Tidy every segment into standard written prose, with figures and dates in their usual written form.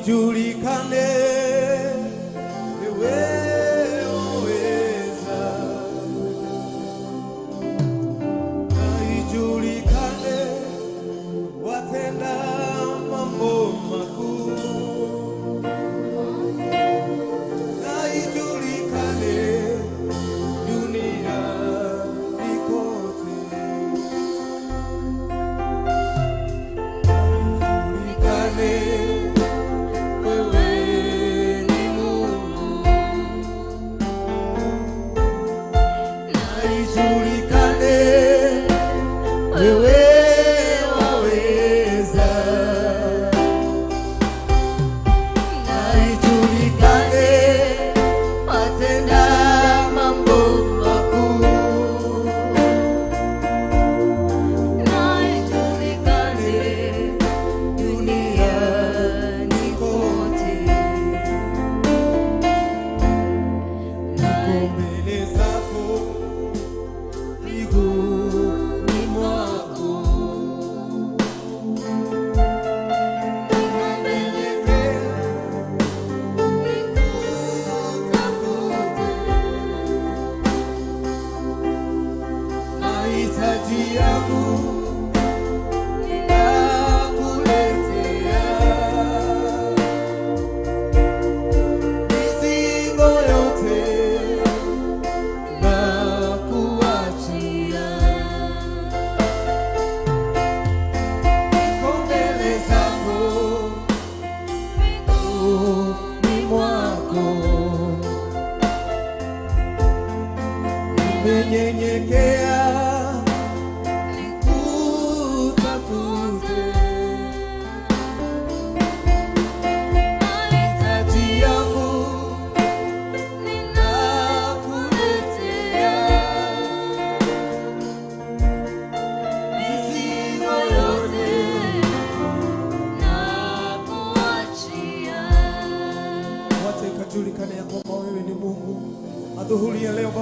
ijulikane wewe uweza, na ijulikane watenda mambo makuu, na ijulikane dunia ikote, na ijulikane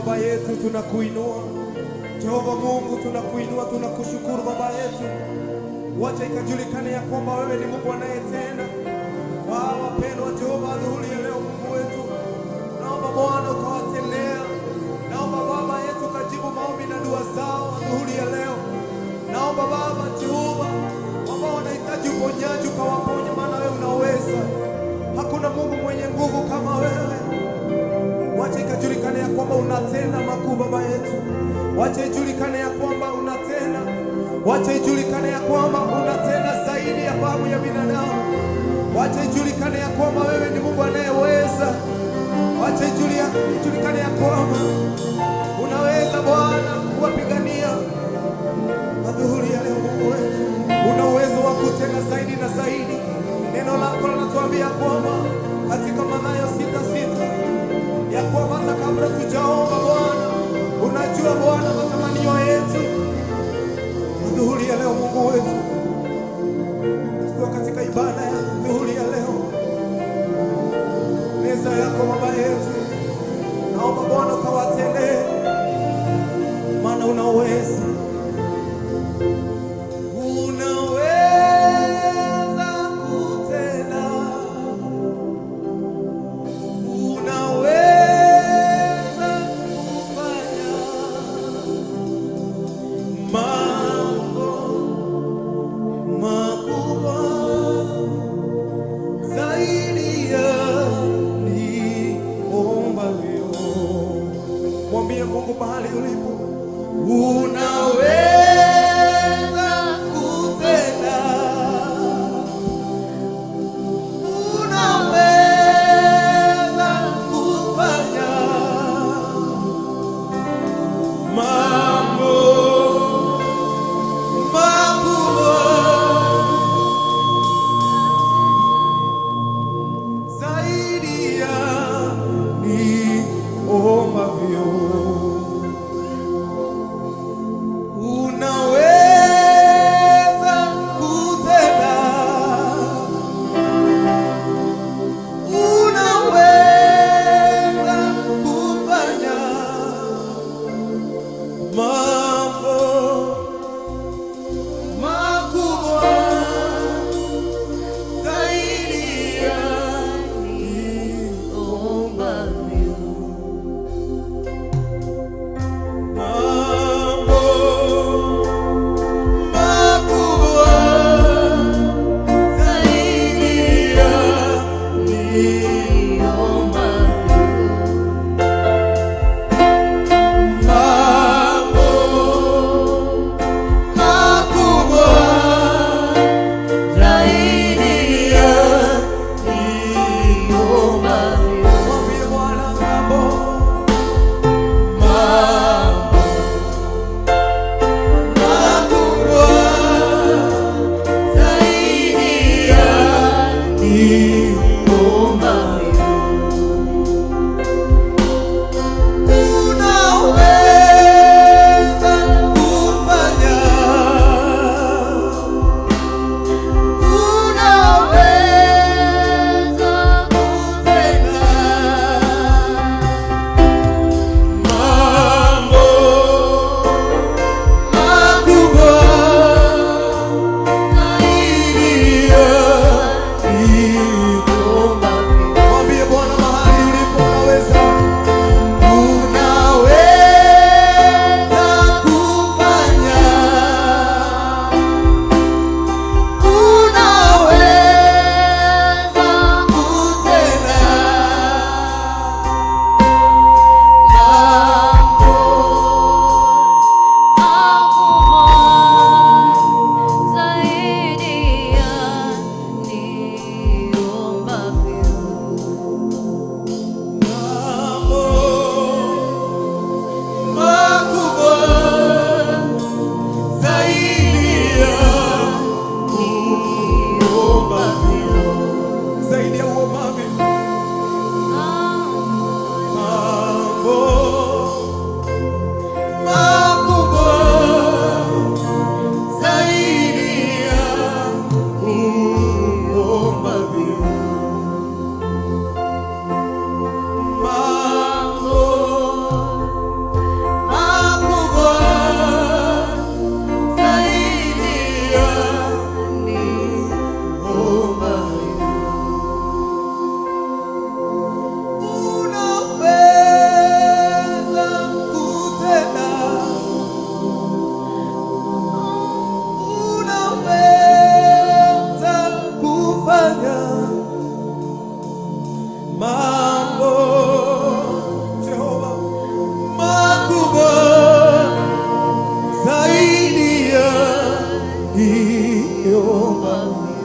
Baba yetu, tunakuinua Jehova Mungu, tunakuinua, tunakushukuru Baba yetu. Wacha ikajulikane ya kwamba wewe ni Mungu anayetenda. Wapendwa Jehova, adhuhuri ya leo Mungu wetu, naomba Bwana ukawatendea. Naomba Baba yetu kajibu maombi na dua zao adhuhuri ya leo. Naomba Baba Jehova, ambao wanahitaji uponyaji ukawaponye, maana wewe unaweza. Hakuna Mungu mwenye nguvu kama wewe. Wacha ikajulikane ya kwamba unatenda makuu Baba yetu. Wacha ijulikane ya kwamba unatenda. Wacha ijulikane ya kwamba unatenda zaidi ya fahamu ya binadamu. Wacha ijulikane ya kwamba wewe ni Mungu anayeweza. Wacha ijulikane ya kwamba unaweza Bwana kuwapigania. Adhuhuri ya leo Mungu wetu, una uwezo wa kutenda zaidi na zaidi. Neno lako linatuambia kwamba katika Mathayo 6:6 ya kwamba hata kabla tujaomba Bwana, unajua Bwana matamanio yetu. Adhuhuri ya leo Mungu wetu, tukiwa katika ibada ya adhuhuri ya leo, meza yako Baba yetu, naomba Bwana ukawatendee, maana unaweza.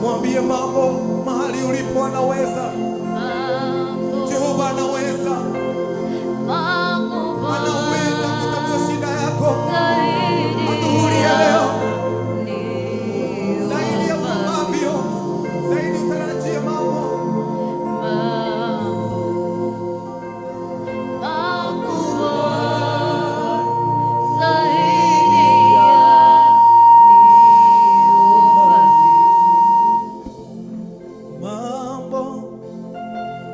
Mwambie mambo mahali ulipo anaweza. Jehova anaweza. Anaweza kutatua shida yako. Adhuhuri ya leo. Zaidi ya ambavyo, zaidi utarajie mambo.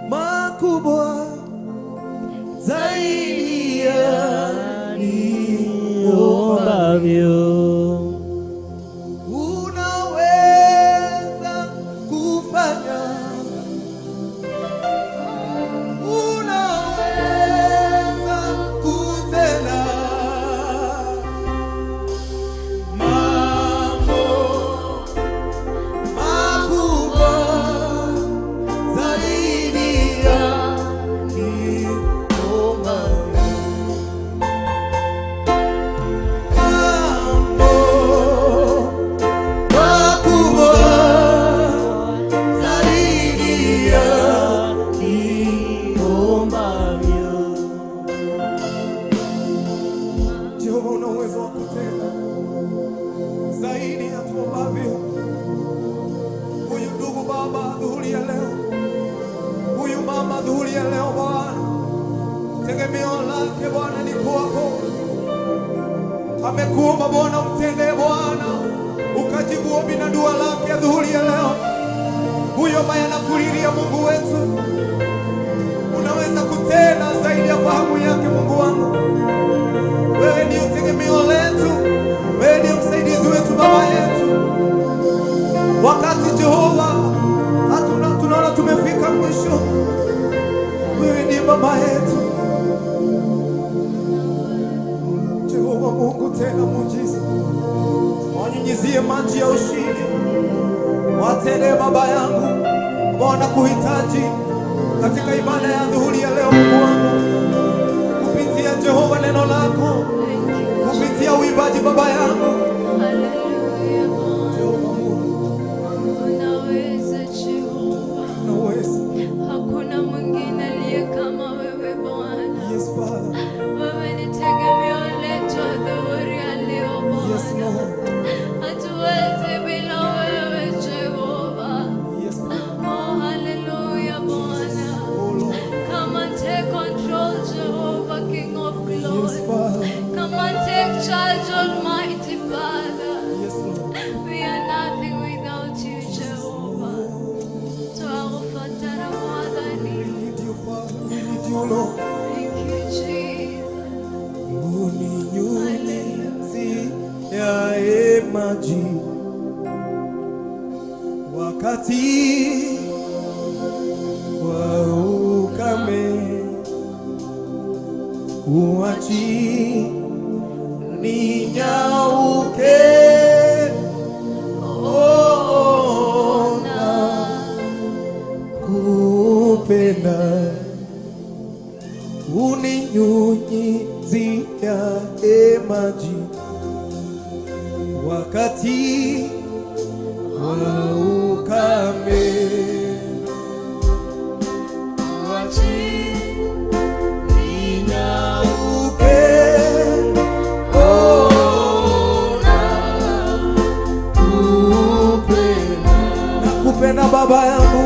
Makubwa zaidi ya niombavyo. Unaweza kufanya, unaweza kutenda mambo makubwa zaidi ya niombavyo. Mambo makubwa zaidi ya niombavyo. Jehova, una uwezo wa kutenda zaidi ya tuombavyo. Huyu ndugu baba adhuhuri ya leo, huyu mama adhuhuri ya leo Bwana, tegemeo lake Bwana ni kwako. Amekuomba Bwana umtendee Bwana, ukajibu ombi na dua lake adhuhuri ya leo. Huyo ambaye anakulilia Mungu wetu, unaweza kutenda zaidi ya fahamu yake. Mungu wangu, wewe ni tegemeo letu, wewe ni msaidizi wetu, baba yetu. Wakati Jehova tunaona tumefika mwisho, wewe ni baba yetu. Jehova Mungu, tena muujiza, wanyunyizie maji ya ushindi, watendee baba yangu Bwana kuhitaji katika ibada ya dhuhuri ya leo. Mungu wangu, kupitia Jehova neno lako, kupitia uimbaji baba yangu, hakuna mwingine aliye kama wewe Bwana. Yes, Father. Wewe ni tegemeo letu adhuhuri ya leo Bwana. Yes, Lord. Hatuwezi bila wewe Jehova. Yes, Lord. Oh, hallelujah Bwana. Oh, Lord. Come and take control Jehovah, King of glory. Yes, Father. Come and take charge, Almighty Father. Yes, Lord. We are nothing without you Jehovah. Twakufuata Bwana. We need you, Father. We need you, Lord. Thank you Jesus. Uninyunyizie maji wakati wa ukame, uachi ninyauke. Ona kupenda, uninyunyizie maji wakati wa ukame, uachi ninyauke. Ona kupenda, nakupenda baba yangu.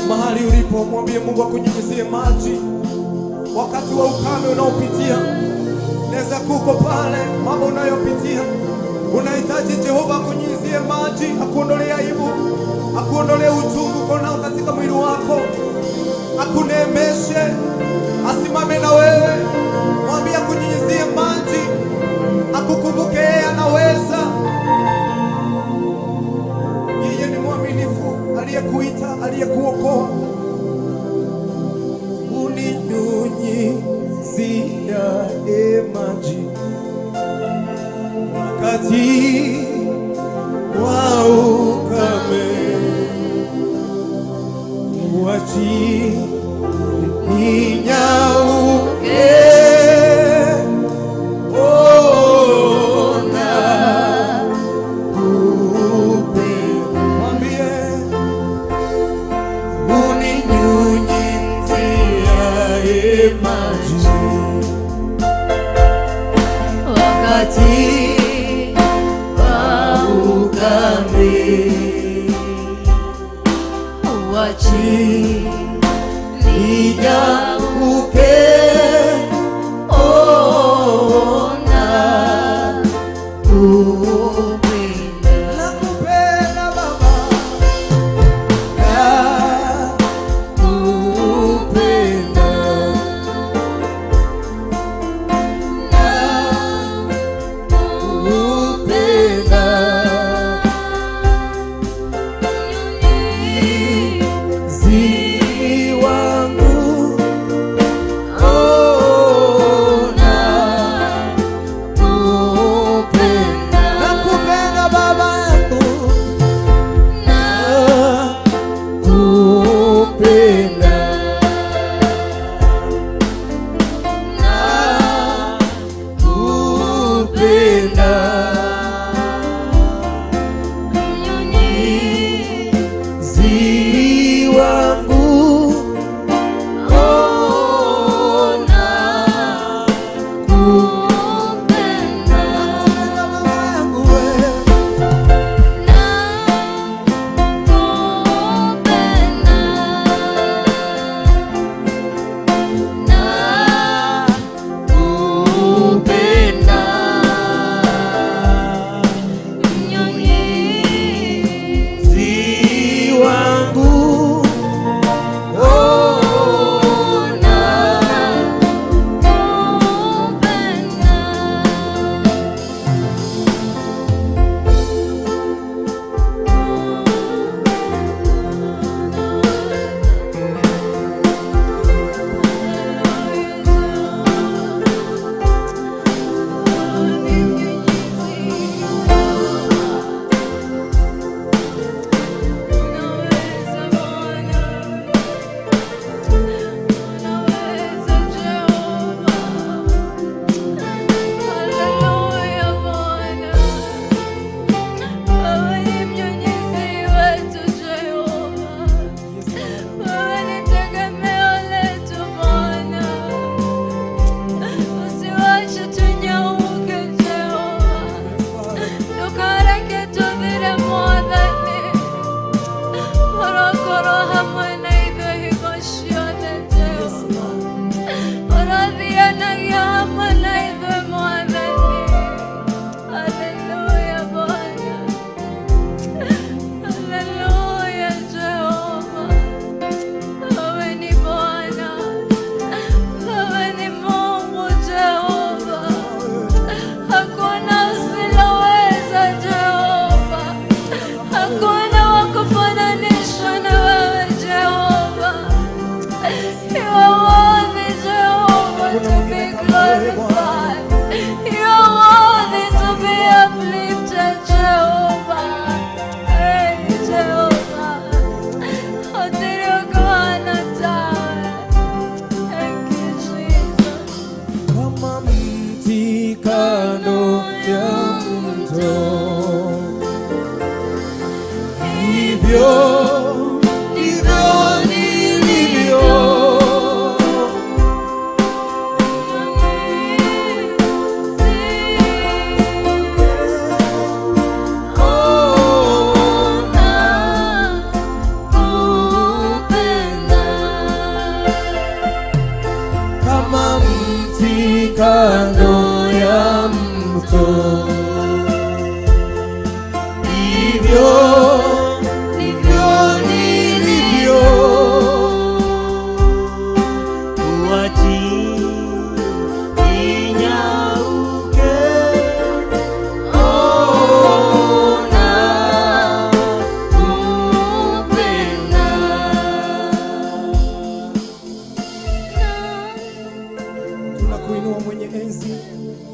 Mahali ulipo mwambie Mungu akunyunyizie maji wakati wa ukame unaopitia. Naweza kuko pale mambo unayopitia, unahitaji Jehova akunyunyizie maji, akuondolee aibu, akuondolee uchungu konao katika mwili wako, akunemeshe, asimame na wewe. Mwambie akunyunyizie maji, akukumbuke yeye anaweza. Yeye ni mwaminifu, aliyekuita, aliyekuokoa.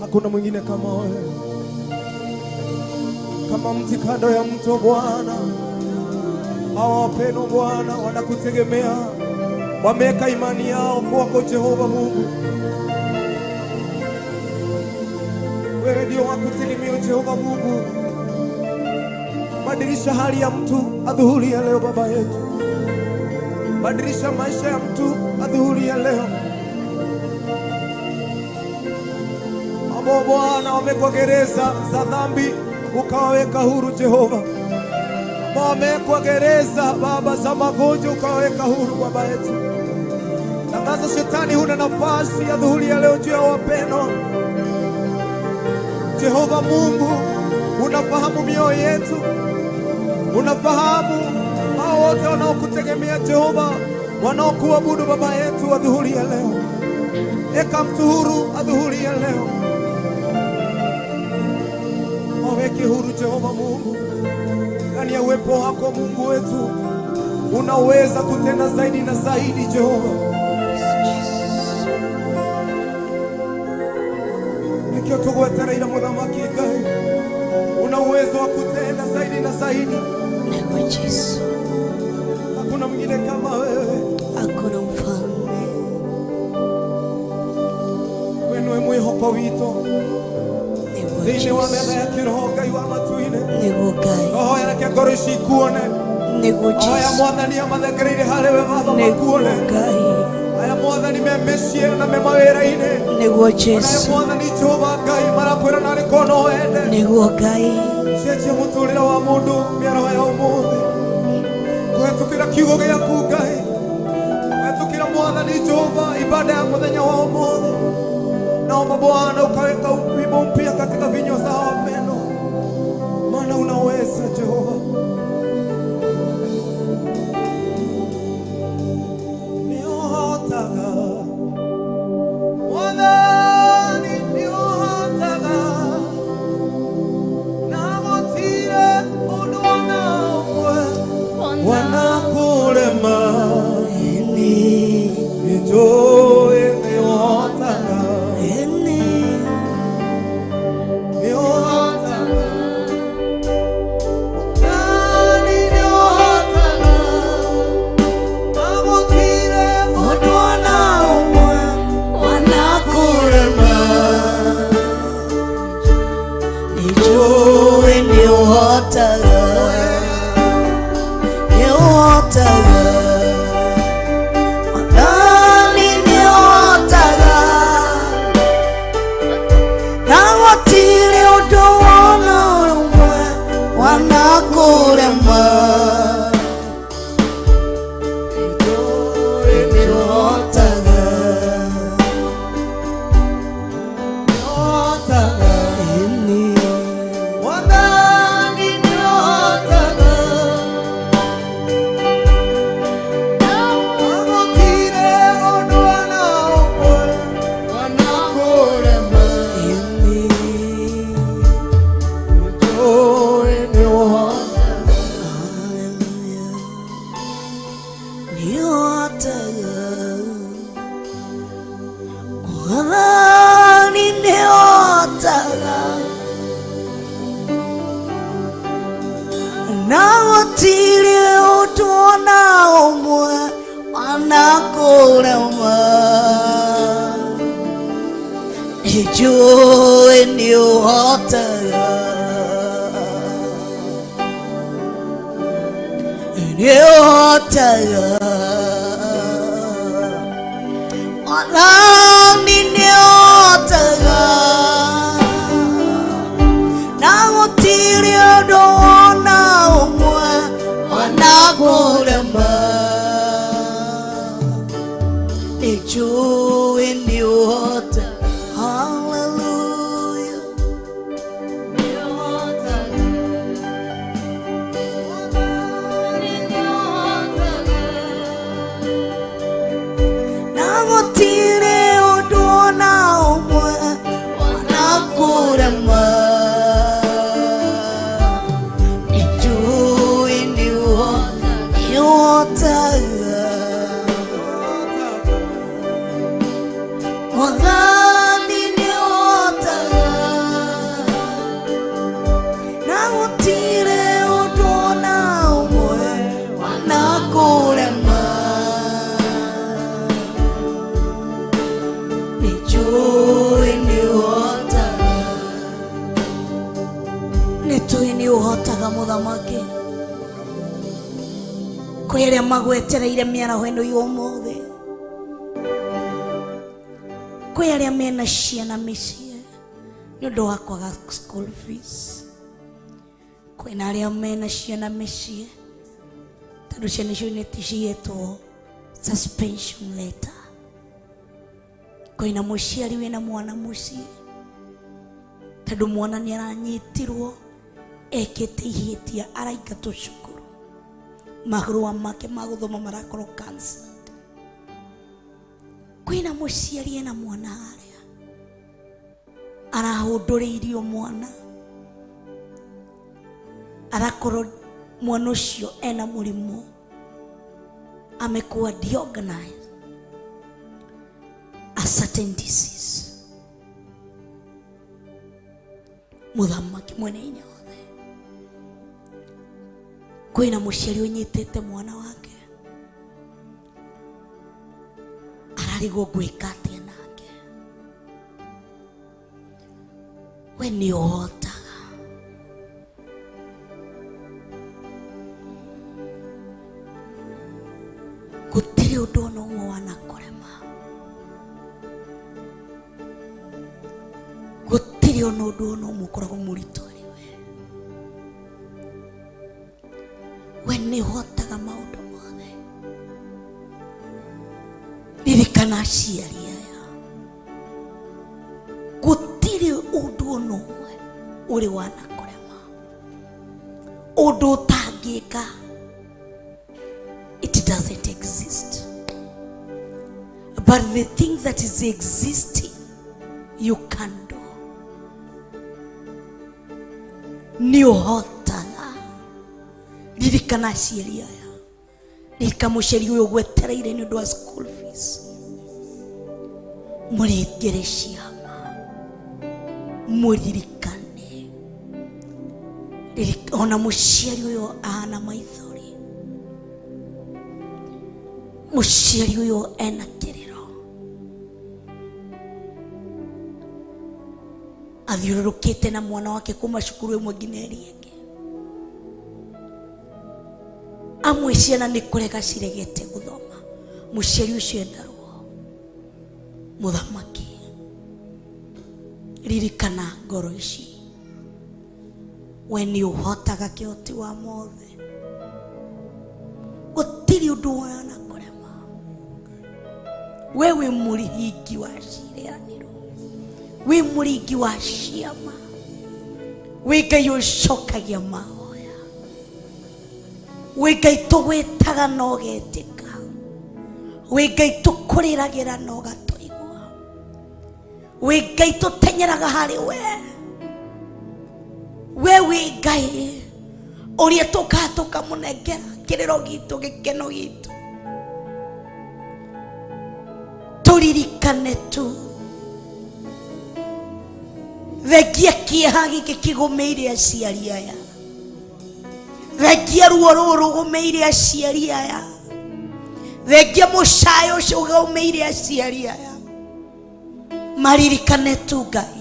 Hakuna mwingine kama wewe, kama mti kando ya mto Bwana. Hawa wapendwa Bwana wanakutegemea, wameka imani yao kwako Jehova Mungu. Wewe ndio wakutegemea Jehova Mungu. Badilisha hali ya mtu adhuhuri ya leo Baba yetu. Badilisha maisha ya mtu adhuhuri ya leo. Ambao Bwana wamekwa gereza za dhambi ukawaweka huru Jehova. Ambao wamekwa gereza Baba za magonjwa ukawaweka huru Baba yetu. Tangaza shetani huna nafasi adhuhuri ya leo juu ya wapendwa. Jehova Mungu, unafahamu mioyo yetu. Unafahamu hao wote wanaokutegemea Jehova, wanaokuabudu Baba yetu adhuhuri ya leo. Eka mtu huru adhuhuri ya leo. Waweke huru Jehova Mungu. Ndani ya uwepo wako Mungu wetu, unaweza kutenda zaidi na zaidi Jehova. Nikiotogoetera muthamaki Ngai, una uwezo wa kutenda zaidi na zaidi. Hakuna mwingine kama wewe. Hakuna mfalme. Wewe ni mwihoko wito. Thĩinĩ wa metha ya Kiroho Ngai wa matu-inĩ. Roho yake ngoro ikuone. Aya Mwathani amathegereire harĩ we Baba makuone. Aya Mwathani me mĩciĩ na me mawĩra-inĩ. Aya Mwathani Jehova Ngai marakwĩra narĩ kono wende. Cenjia mũtũrĩre wa mũndũ mĩaraho ya ũmũthĩ. Kũhetũkĩra kiugo gĩaku Ngai. Kũhetũkĩra Mwathani Jehova ibada ya mũthenya wa ũmũthĩ. Naomba Bwana ukaweka wimbo mpya katika vinywa za wapendwa. Maana unaweza Jehova. Niohotaga Mwathani niohotaga na gũtirĩ ũndũ ona ũmwe wanakurema. Nĩnjũĩ nĩũhotaga. kwere magwetereire miaraho ino y'umuthi kwere mena ciana mĩciĩ nĩ ũndũ wa kwaga school fees kwĩna arĩa mena ciana mĩciĩ tondũ ciana icio nĩ ciyĩtwo suspension letter kwĩna mũciari wĩna mwana mũciĩ tondũ mwana nĩ aranyitirwo ekĩte ihĩtia araingatwo cukuru marũa make ma gũthoma marakorwo cancelled kwĩna mũciari ena mwana harĩa arahũndũrĩirio mwana arakorwo mwana ũcio ena mũrimũ amekuwa disorganized a certain disease muthamaki mwene hinya wothe kwĩna mũciari ũnyitĩte mwana wake ararigwo gwĩka atĩa nake we nĩ ũhotaga gũtirĩ ũndũ ona ũmwe wanakũrema gũtirĩ ona ũndũ ona ũmwe ũkoragwo mũritũ arĩ we nĩ ũhotaga maũndũ mothe ririkana aciari aya gũtirĩ ũndũ ona ũmwe ũrĩ wanakũrema ũndũ ũtangĩka it doesn't exist but the thing that is existing you can do nĩ ũhotaga ririkana aciari aya ririkana mũciari ũyũ gwetereire nĩ ũndũ wa school fees mũrĩngĩre ciama mũririkane ona mũciari ũyũ ahana maithori mũciari ũyũ ena kĩrĩro athiũrũrũkĩte na mwana wake kuma cukuru ĩmwe nginya ĩrĩa ĩngĩ amwe ciana nĩ kũrega ciregete gũthoma mũciari ũcio ena ruo muthamaki ririkana ngoro ici we nĩ ũhotaga kĩhoti wa mothe gũtirĩ ũndũ wanakũrema we wĩ mũhingi wa ciĩranĩro wĩ mũringi wa ciama wĩ Ngai ũcokagia mahoya wĩ Ngai tũgwĩtaga na ũgetĩka wĩ Ngai tũkũrĩragĩra na ũgatũigua wĩ Ngai tũtenyeraga harĩ we wĩ Ngai ũrĩa tũkaga tũkamũnengera kĩrĩro gitũ gĩkeno gitũ tũririkane tu thengia kĩeha gĩkĩ kĩgũmĩire aciari aya thengia ruo rũrũ rũgũmĩire aciari aya thengia mũcaayo ũcio ũgũmĩire aciari aya maririkane tu Ngai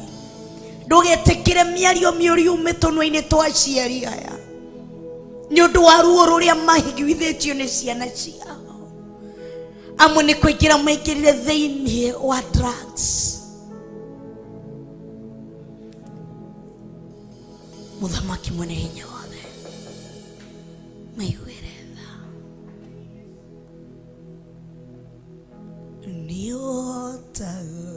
ndũgetĩkĩre mĩario mĩũru yume tũnua-inĩ twa aciari aya nĩ ũndũ wa ruo rũrĩa mahiguithĩtio nĩ ciana ciao amwe nĩ kũingĩra maingĩrire thĩinĩ wa drugs muthamaki mwene hinya wothe maiguĩre tha nĩ ũhotaga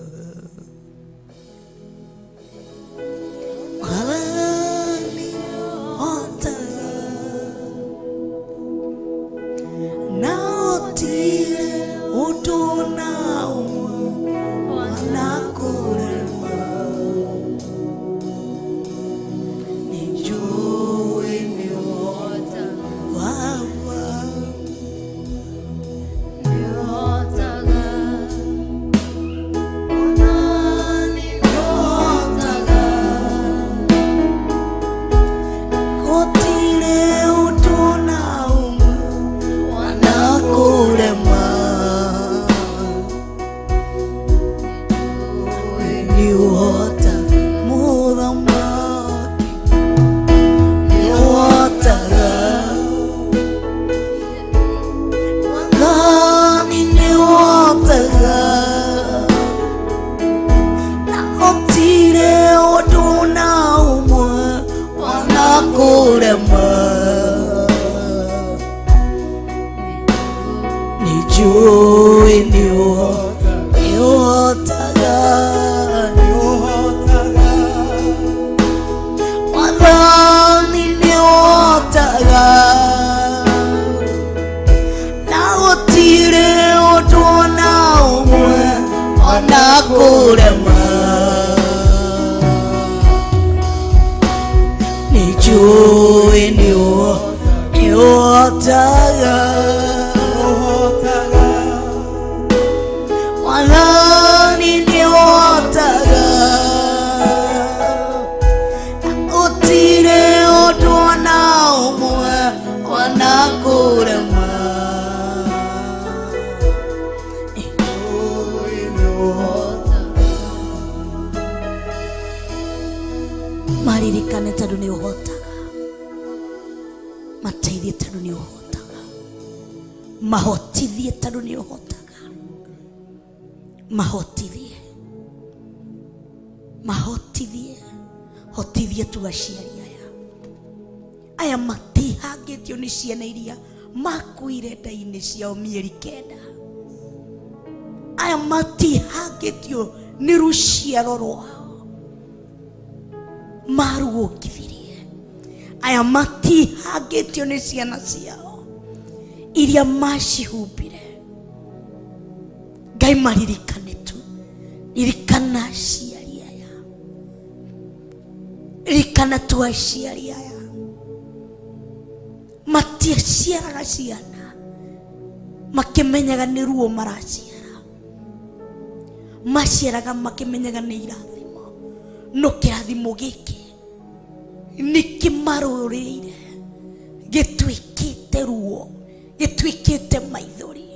Nijue niuhotaga, Mwathani niuhotaga, na gũtirĩ ũndũ ona ũmwe ona kũrema. Nijue niuhotaga, Mwathani niuhotaga, na gũtirĩ ũndũ ona ũmwe ona kũrema. Maririkane tondũ nĩũhotaga, mateithie tondũ nĩũhotaga, mahotithie tondũ nĩũhotaga, mahotithie, mahotithie, hotithie tu aciari aya matihangĩtio nĩ ciana iria makuire nda-inĩ ciao mĩeri 9, aya matihangĩtio nĩ rũciaro rwao marugũkithirie, aya matihangĩtio nĩ ciana ciao iria macihumbire. Ngai maririkane tu, ririkana aciari aya, ririkana tu aciari aya matiaciaraga ciana makimenyaga nĩ ruo maraciara, maciaraga makimenyaga nĩ irathimo, no kĩrathimo gĩkĩ nĩkĩmarũrĩire gĩtuĩkĩte ruo, gĩtuĩkĩte maithori,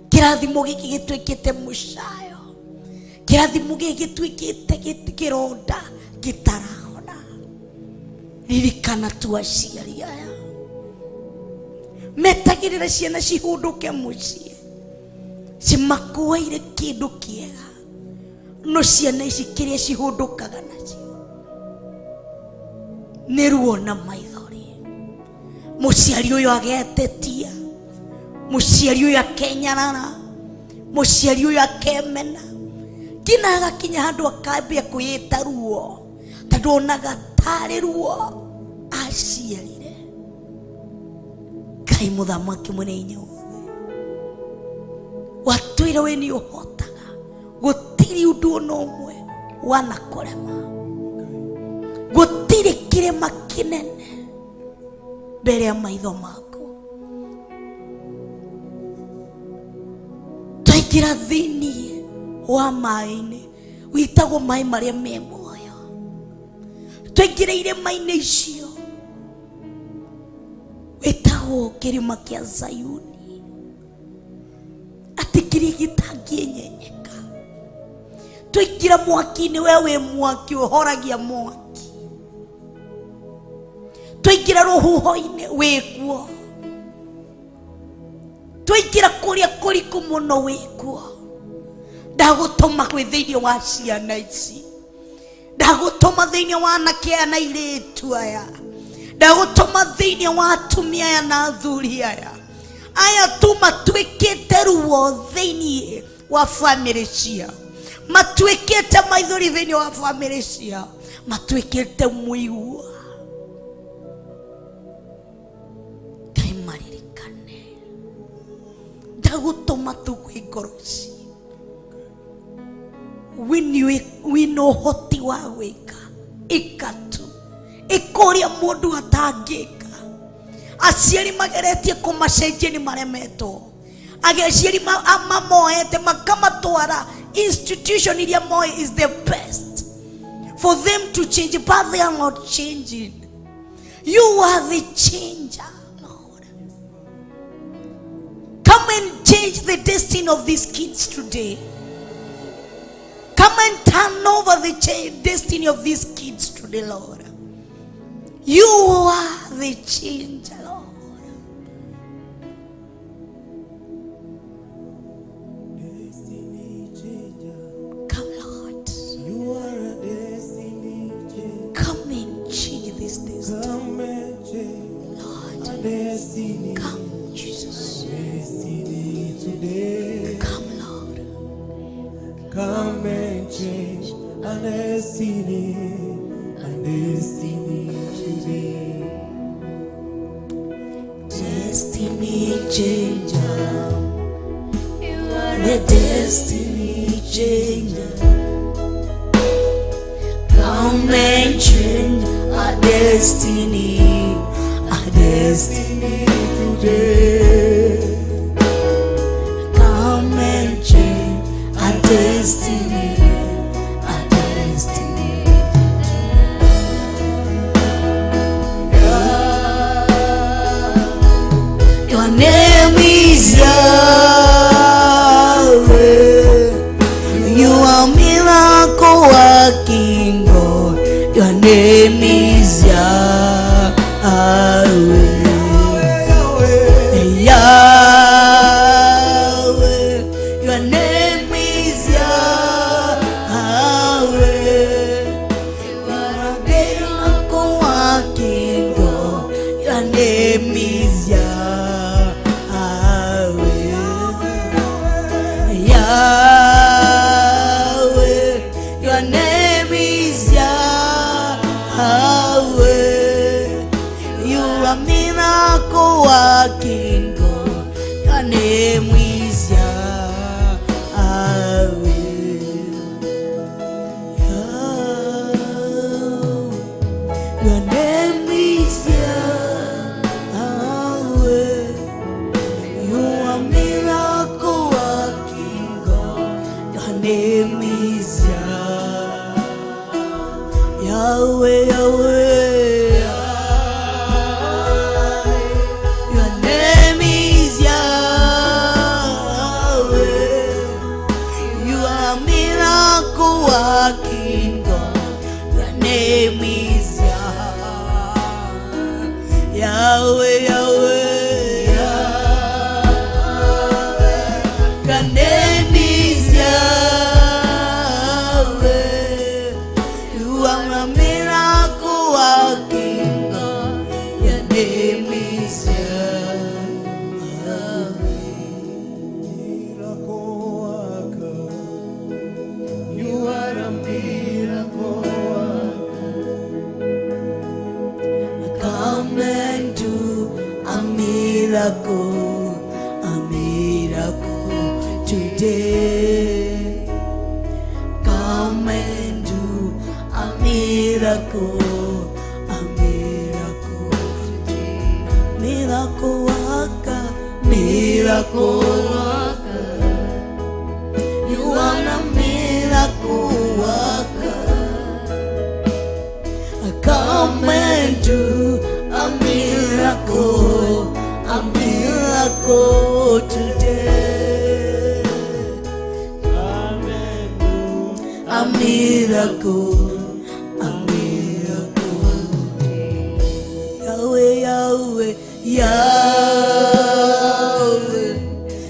kĩrathimo gĩkĩ gĩtuĩkĩte mũcayo, kĩrathimo gĩkĩ gĩtuĩkĩte kĩronda gĩtarahona. Ririkana tu aciari aya metagĩrĩra ciana cihũndũke mũciĩ, cimakuaire kĩndũ kĩega, no ciana ici kĩrĩa cihũndũkaga nacio nĩ ruo na maithori. Mũciari ũyũ agetetia, mũciari ũyũ akenyarara, mũciari ũyũ akemena, nginya agakinya handũ akambia kwĩĩta ruo, tondũ onaga tarĩ ruo aciarire. Ngai mũthamaki mwene hinya wothe, watwĩra we nĩũhotaga, gũtirĩ ũndũ ona ũmwe wanakũrema, gũtirĩ kĩrĩma kĩnene mbere ya maitho maku. Twaingĩra thĩinĩ wa maĩ-inĩ, wĩtagwo maĩ marĩa me muoyo, twaingĩra irĩma-inĩ icio wĩtagwo kĩrĩma kĩa Zayuni, atĩ kĩrĩa gĩtangĩenyenyeka. Twaingĩra mwaki-inĩ, we wĩ mwaki ũhoragia mwaki, twaingĩra rũhuho-inĩ wĩkuo, twaingĩra kũrĩa kũriku mũno wĩkuo. Ndagũtũma gwĩ thĩinĩ wa ciana ici, ndagũtũma thĩinĩ wa anake aya na airĩtu aya, ndagũtũma thĩinĩ wa atumia aya na athuri aya, aya tu matuĩkĩte ruo thĩinĩ wa bamĩrĩ ciao, matuĩkĩte maithori thĩinĩ wa bamĩrĩ ciao, matuĩkĩte mũigua. Ngai maririkane, ndagũtũma tu kwĩ ngoro ici, wĩna ũhoti wa gwĩka, ĩka tu, ĩka ũrĩa mũndũ atangĩka. Aciari mageretie kũmacenjia nĩ maremetwo, aciari mamoete makamatwara institution iria moe is the best for them to change, but they are not changing. You are the changer, Lord. Come and change the destiny of these kids today. Come and turn over the destiny of these kids today, Lord. You are the changer, Lord. Destiny changer. Come, Lord. You are a destiny changer. Come and change this destiny. Come and change Lord. our destiny. Come, Jesus. Destiny today. Come, a destiny today. Destiny changer. You are the destiny changer. Come and change our destiny Today. Come and change our destiny Your name is Yahweh. You are miracle working God. Your name is Yahweh. Yahweh. Your name is Yahweh. You are a miracle working God. Your name is Yahweh. Yahweh. Your name is Yahweh. You are miracle working God. Your name is Yahweh. Your name is Yahweh. You are miracle working God. Your name is Yahweh. Your name is Yahweh. You are miracle working God. Your name is Yahweh. Your name is Yahweh. You are a miracle working God. Your name is Miracle worker. You are a miracle worker. Come and do a miracle today. Come and do a miracle today. Miracle worker. You are a miracle worker. Come and do a miracle today. Come and do A miracle. Yahweh.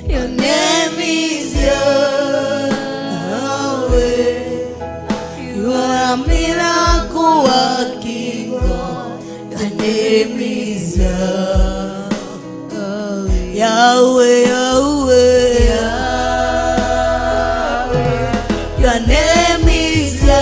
Your name is Yahweh. You are a miracle working God. Your name is Yahweh. Your name is Yahweh.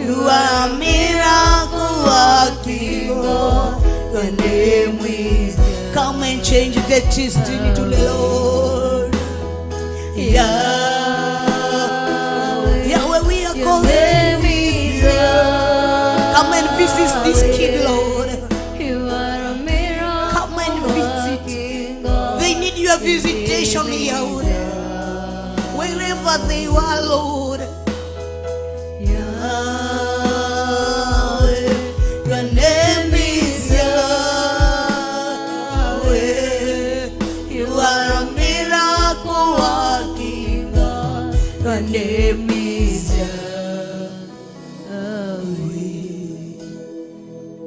You are a miracle working God. Your name is. Come and change the destiny to the Lord. Yahweh, we are calling. Come and visit this kid, Lord. Come and visit. They need your visitation, Yahweh. Wherever they are, Lord. Yahweh, your name is Yahweh. You are a miracle working God. Your name is Yahweh.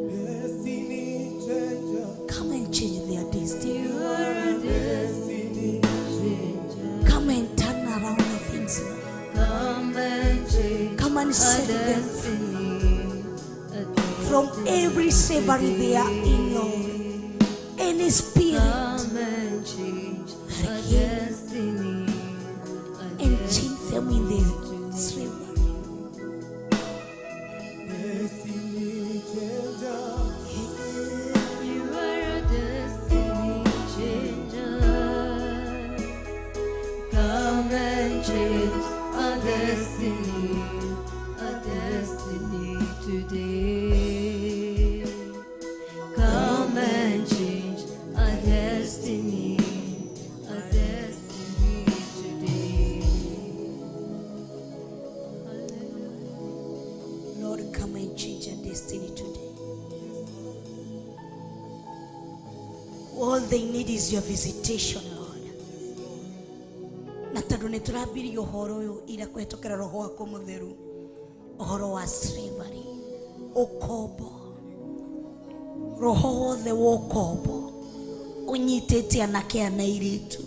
destiny changer. Come and change their destiny. You are a Destiny changer. Come and turn around the things. come and change Come and our set them destiny. from every slavery they are in, Lord. Any spirit Come and change our destiny. and change them in the slavery. Destiny changer. You are a destiny changer. Come and change our destiny today. Come and change our destiny today. Lord, come and change our destiny today. All they need is your visitation, Lord. Na tondu ni turabirio horo uyu ira kwetokera roho wako mutheru, horo wa slavery, ukombo, roho wothe wa ukombo unyitete anake ana iritu,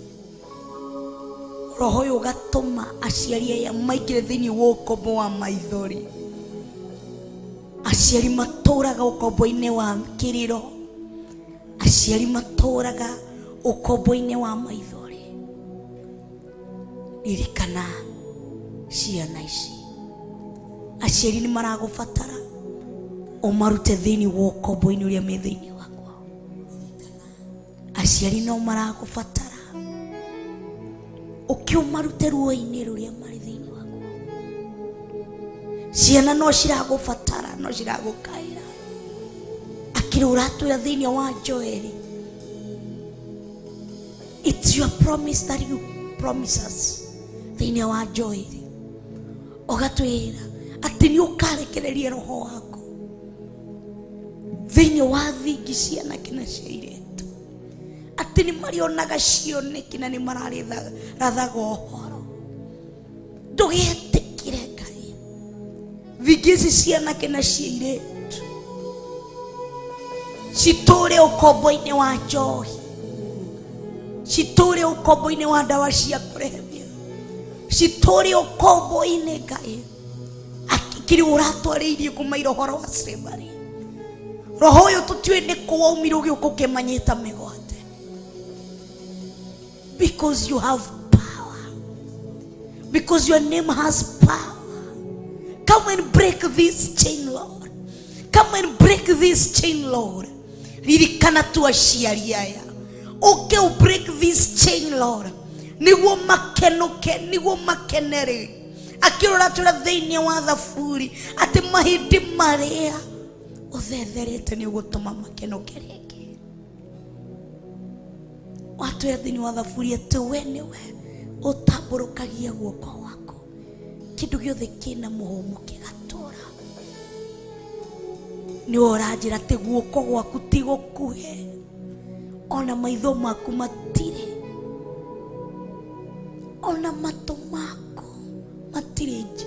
roho uyu ugatuma aciari aya maingire thiini wa ukombo wa maithori, aciari maturaga ukombo-ini wa kiriro, aciari maturaga ukombo-ini wa maithori. Ririkana ciana ici, aciari ni maragubatara umarute thiini wa ukombo-ini uria me thiini wakwa. Aciari no maragubatara ukiumarute ruo-ini ruria mari thiini wakwa. Ciana no ciragubatara, no ciragukaira. Akiri uratwira thiini wa Joeli, it's your promise that you promise us. Thiini wa Joeli ugatwira ati ni ukarekereria roho wako thiini wa thingi ciana kina ciairetu, ati ni marionaga cioneki na ni mararathaga uhoro. Ndugetikire Ngai thingi ici ciana kina ciairetu citure ukombo-ini wa njohi, citure ukombo-ini wa ndawa cia kulevya, citure ukombo-ini Ngai akiri uratwariirie kumaira uhoro wa slavery. Roho uyu tutiwe ni kuwaumire ugiuka ukimanyita migwate, because you have power, because your name has power. Come and break this chain, Lord. Come and break this chain, Lord. Ririkana tu aciari aya, uke break this chain, Lord. Niguo makenuke, niguo makenere. Akirora tura thiini wa thaburi ati mahindi maria uthetherete ni ugutuma makenuke ringi. Watu ya thiini wa thaburi ati we niwe utamburukagia guoko wako, kindu giothe kina muhumu kigatura. Ni uranjira ati guoko gwaku ti gukuhe, ona maitho maku matire, ona matu mako matire nji,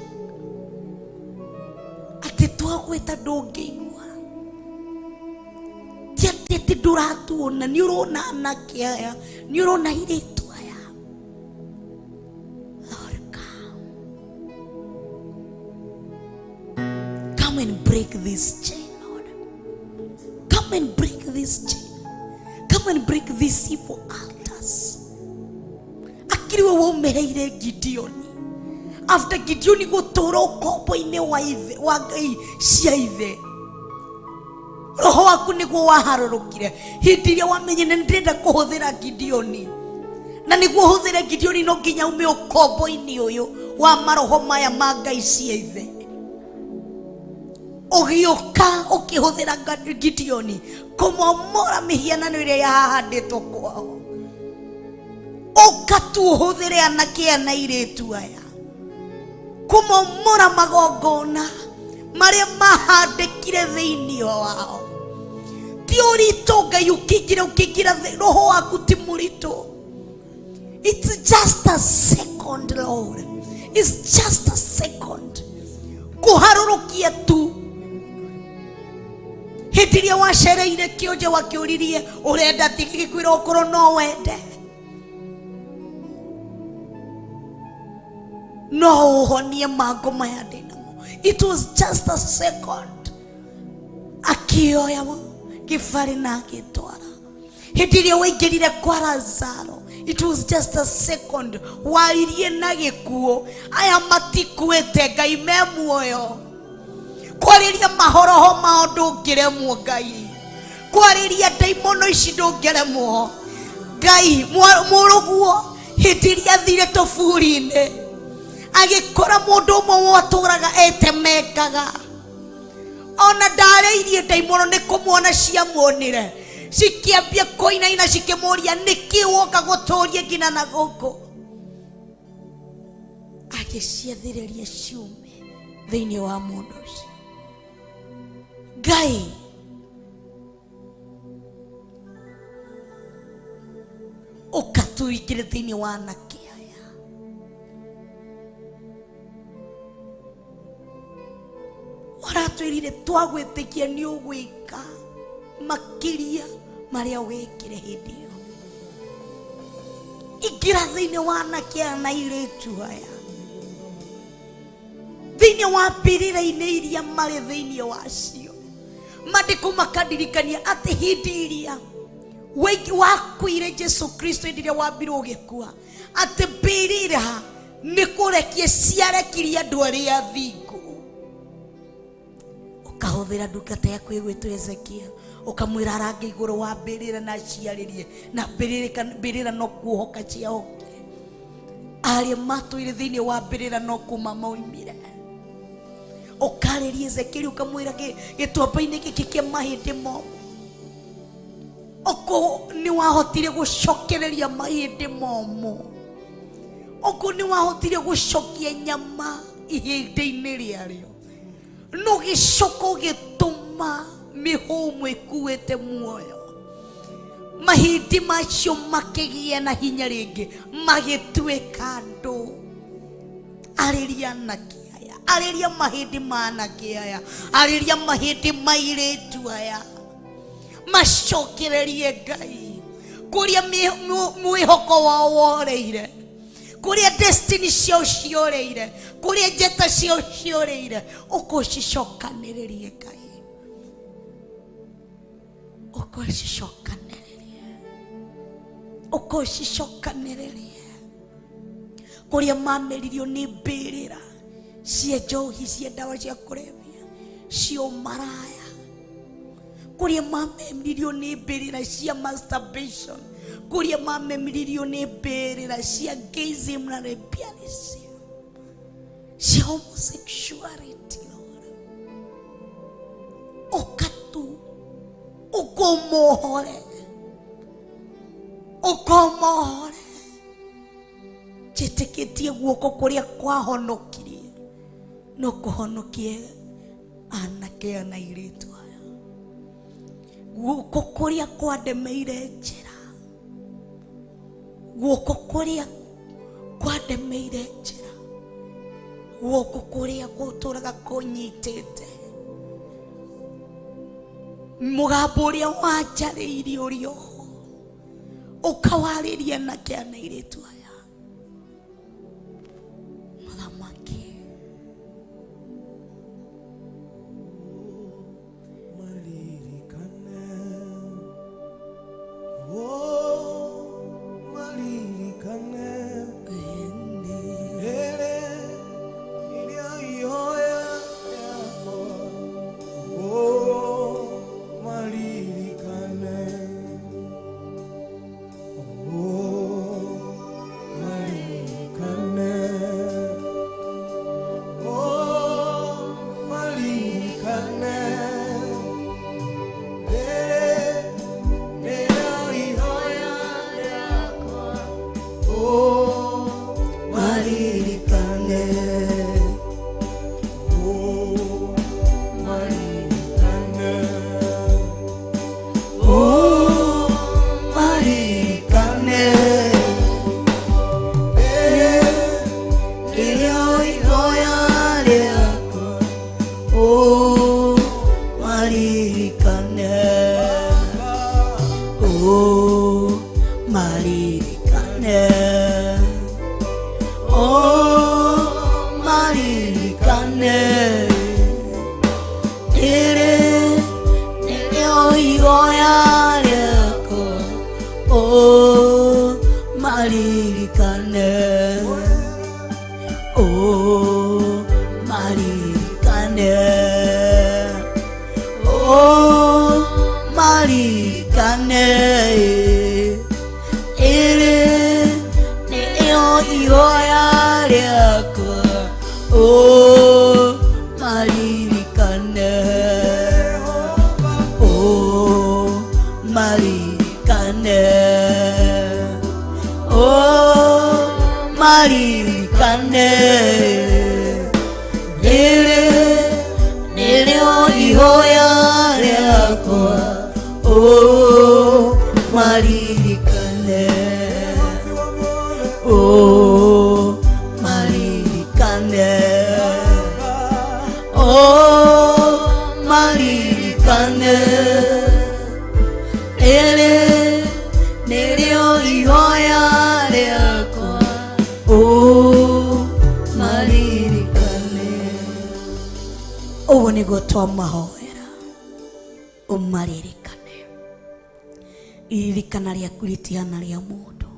ati twagweta ndungĩigua, ti ati nduratuona, ni urona anake aya, ni urona airĩtu aya. Lord, come and break this chain, Lord. Come and break this chain. Come and break these evil altars. Akiriwe womereire Gideoni, after Gideoni gutura ukombo-ini wa Ngai cia ithe, roho waku niguo waharurukire hindi iria wamenye ni ndirenda kuhuthira Gideoni, na niguo huthire Gideoni no nginya ume ukombo-ini uyu wa maroho maya ma Ngai cia ithe. Ugiuka ukihuthira Gideoni kumomora mihianano iria yahanditwo kwao, ukatuhuthire anake ana airĩtu aya kumomora magongona maria mahandikire thiini wao. Ti ũritũ Ngai ukingira roho waku ti mũritũ. It's just a second, Lord. It's just a second kuharurukia tu. Hindi iria wacereire kĩonje wakiũririe urenda tigikwira ũkorwo no wende, no uhonie mago maya ndinamo. It was just a second. Akioya kibari na agitwara. Hindi iria waingirire kwa Lazaro, It was just a second. Waririe na gikuo. Aya matikuete Ngai me muoyo. Kwariria mahoroho mao ndungiremwo Ngai. Kwariria daimono ici ndungiremwo Ngai. Muruguo hindi iria athire tuburi-ini agikora mundu umwe waturaga etemekaga. Ona ndareirie daimono ni kumwona ciamuonire cikiambia koinaina cikimuria niki woka guturia ngina na guku. Agiciathiriria ciume thiini wa mundu ucio. Ngai ukatuikire thiini wa anake aya. Waratwirire twagwitikia ni ugwika makiria maria wekire hindi iyo. Ingira thiini wa anake aya na iritu aya, thiini wa mbirira-ini iria mari thiini wacio. Mandiko makadirikania ati hindi iria wakuire Jesu Kristo ndiria wambirwo gikua, ati mbirira ni kurekie ciarekirie andu aria athingu. Ukahuthira ndungata yaku igwitwo Ezekia, ukamwira arange iguru wa mbirira na ciaririe, na mbirira no kuohoka ciahokire. Aria matwire thiini wa mbirira no kuma maumire. Ukaririe Ezekia ukamwira gitwamba-ini giki kia mahindi momu oko ni wahotire gucokereria mahindi momu. Oko ni wahotire gucokia nyama ihindi-ini riario. No gicoko gituma mihumu ikuite muoyo. Mahindi macio makigia na hinya ringi magituika andu. Ariria anake aya, ariria mahindi ma anake aya, ariria mahindi mairitu aya. Macokererie Ngai kuria mwihoko wao woreire, kuria destiny ciao cioreire, kuria njeta ciao cioreire. Ugucicokaniririe Ngai, ugucicokaniririe kuria mameririo ni mbirira cia njohi, cia ndawa cia kulevya, cia umaraya. Kuria mamemiririo ni mbirira cia masturbation, kuria mamemiririo ni mbirira cia gayism na lesbianism, cia homosexuality. Lord, ukatu ukomohore jitikitie guoko kuria kwahonokirie no kuhonokie anake na iritu. Guoko kuria kwademeire njira, guoko kuria kwademeire njira, guoko kuria guturaga kunyitite, mugambo uria wanjariirie urio ukawariria anake na iritu aya. Muthamaki maririkane, oh maririkane, oh maririkane, ili nilio ihoya lako, oh maririkane, oh maririkane, oh maririkane, ili nilio ihoya lako, oh maririkane, oh maririkane, oh maririkane, ele nilio ihoya lako, oh maririkane. Ubu niguo twamahoera, umaririkane. Iririkana rĩaku rĩtihana rĩa mũndũ,